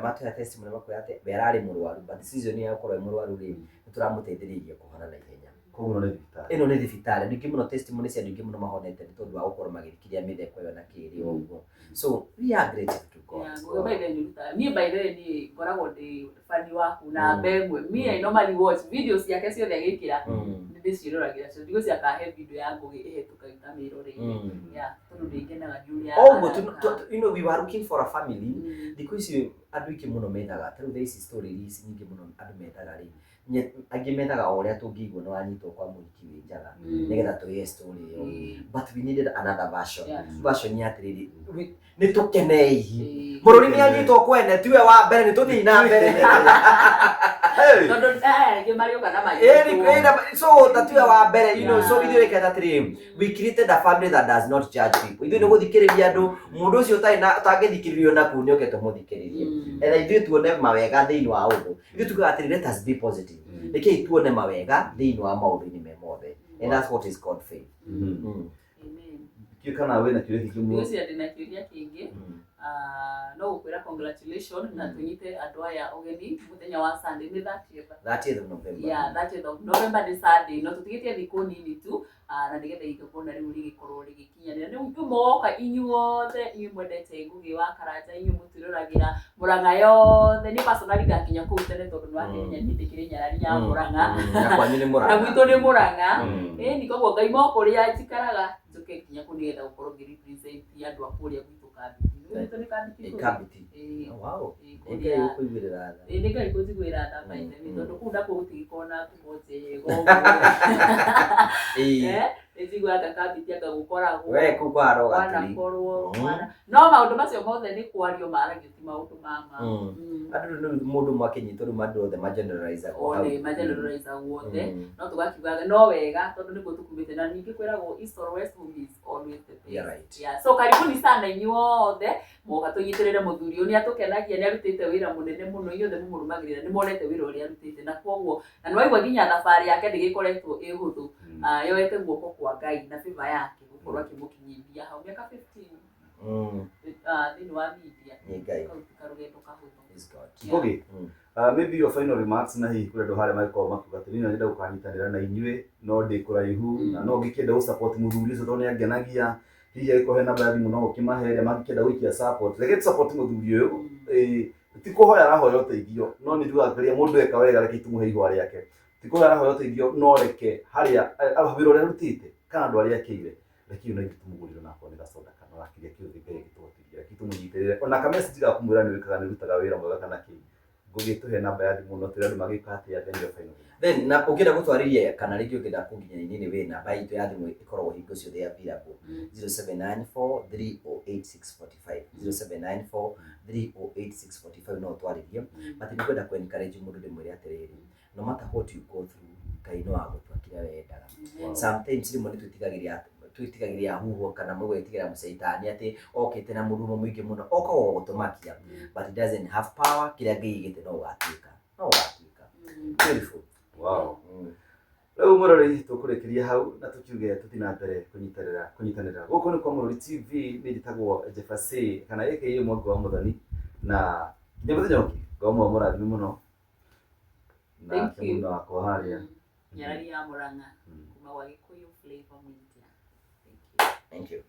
matu ya testimony makwĩra atĩ we ararĩ mũrwaru but decision ya gũkorwo mũrwaru rĩ nĩtũramũteithĩrĩria kũhona na ihenya koguo no nĩ thibitarĩ ĩno nĩ thibitarĩ ndingĩ mũno testimony cia ndingĩ mũno mahonete nĩ tondũ wa gũkorwo magĩthikĩria mĩtheko ĩyo na kĩrĩ ũguo so we are grateful to God. Niĩ by the way ni ngoragwo ndi fani waku na mbegwe me I normally watch videos ciake ciothe agĩkĩra ndĩciĩroragira cio ndigũ ciakahe video ya Ngugi ĩhetũka itamirore tondũ ndĩngenaga Julia you know we were looking for a family because andu iki muno methaga through this story ici nyingĩ muno andu methaga rĩ angĩ methaga o ũrĩa tũngĩigua nĩ wanyitwo kwa mũhiki wĩ njaga nĩgetha tũgĩe story ĩyo but we needed another version ya atĩrĩrĩ nĩ tũkenei mũrũri nĩ anyitwo kwene tiwe wa mbere nĩ tũthiĩ na mbere Tondu Mario kana so tatiwa wa mbere, you know, so ithuĩ reke atĩrĩ, we created a family that does not judge people. Ithuĩ nĩ gũthikĩrĩria andũ, mũndũ ũcio ũtangĩthikĩrĩrio naku nĩ oke tũmũthikĩrĩrie. Etha ithuĩ tuone mawega thĩinĩ wa ũndũ. Ithuĩ tugaga atĩrĩ, let us be positive. Rekei tuone mawega thĩinĩ wa maũndũ-inĩ me mothe. And that's what is called faith. Amen. Kana wewe na kile kingine. Ucio ndina kiuria kingi. No gukwira congratulations na tunyite andu aya ugeni muthenya wa Sunday ni 30th of November. Yeah, 30th of November ni Sunday. No tutigitie thiku nini tu na ndigetha igikona riu rigikorwo rigikinyanira ni umuoka inyuothe imwendete Ngugi wa Karanja inyumutiruragira Murang'a yothe ni personally gakinya kuu tene tondu ni wakinya ndikire nyarari ya Murang'a na kwanyu ni Murang'a na gwitu ni Murang'a ni koguo ngai moko ria njikaraga tuke kinya kunigetha gukorwo ngirepresent andu akuria gwitu kabiti wow ngai kuigwirira tha ngai kuigwirira tha maithe ni tondu kunda kugutigikona tumoje ezigwaga kabiti akagukoragwo we kukwaro gatiri no maundu macio mothe ni kwario maragio ti maundu mama andu mundu mwakinyito ru mandu othe mageneralize mageneralize wothe no tugakiugaga no wega tondu niko tukumite na ningi kwiragwo east or west movies always the best. Right. Yeah, so karibuni sana inyuothe moka tunyitirire Murio ni atukenagia ni arutite wira munene muno inyuothe mumurumagirira ni monete wira uria arutite na kwoguo na nwaigwa ginya thabari yake ndigikoretwo ihuthu yoete guoko kwa Ngai na favor yake gukorwo akimukinyithia hau miaka 15 thini wa media ni Ngai karugendo kahuthu is God. Ngugi, maybe your final remarks na hihi kure ndo hare maiko makugatiri na ndenda gukanyitanira na inyue no ndi kuraihu na no ngikenda gu support muthuri ucio tondu angenagia hihi iko hena baadhi muno gukimaheria magikenda guikia support reke support muthuri uyu ti kuhoya arahoya uteithio no ni ndugakiria mundu eka wega reke tumuhe ihwa riake ti kuhoya arahoya uteithio no reke haria wira uria rutite kana andu aria akire reke una gitumuguriro na kwa ni gacoda kana rakiria kiuthi Ngai gitutiria kitumunyiterere ona ka message ga kumwira ni wikaga ni rutaga wira mwega kana ki Ngugi tuhe namba ya thimu no tira magika atia then your final then na ukira gutwariria kana rĩngĩ ukenda kũnginya nini we namba itu ya thimu ikoragwo hingo ciothe available 0794308645 0794308645 no twaririe but ni kwenda ku encourage mundu ndimwire atiriri no matter what you go through Ngai no agutwakira wendaga sometimes rimwe ni twitigagiria huho kana mwetigira musaitani ati okete na murumo mwingi muno okawo gutumakia but it doesn't have power kila ngai gite no gatuika beautiful wow leo murori tukurikiria hau na tukiuge tutina mbere kunyitanira guko ni kwa Murori TV ndigitagwo Jefferson kana yake mwangu wa muthoni na nyamuthonyoki gomo murathi muno na kimundo wako haria nyarari ya Murang'a kuma wa Gikuyu flavor media. Thank you.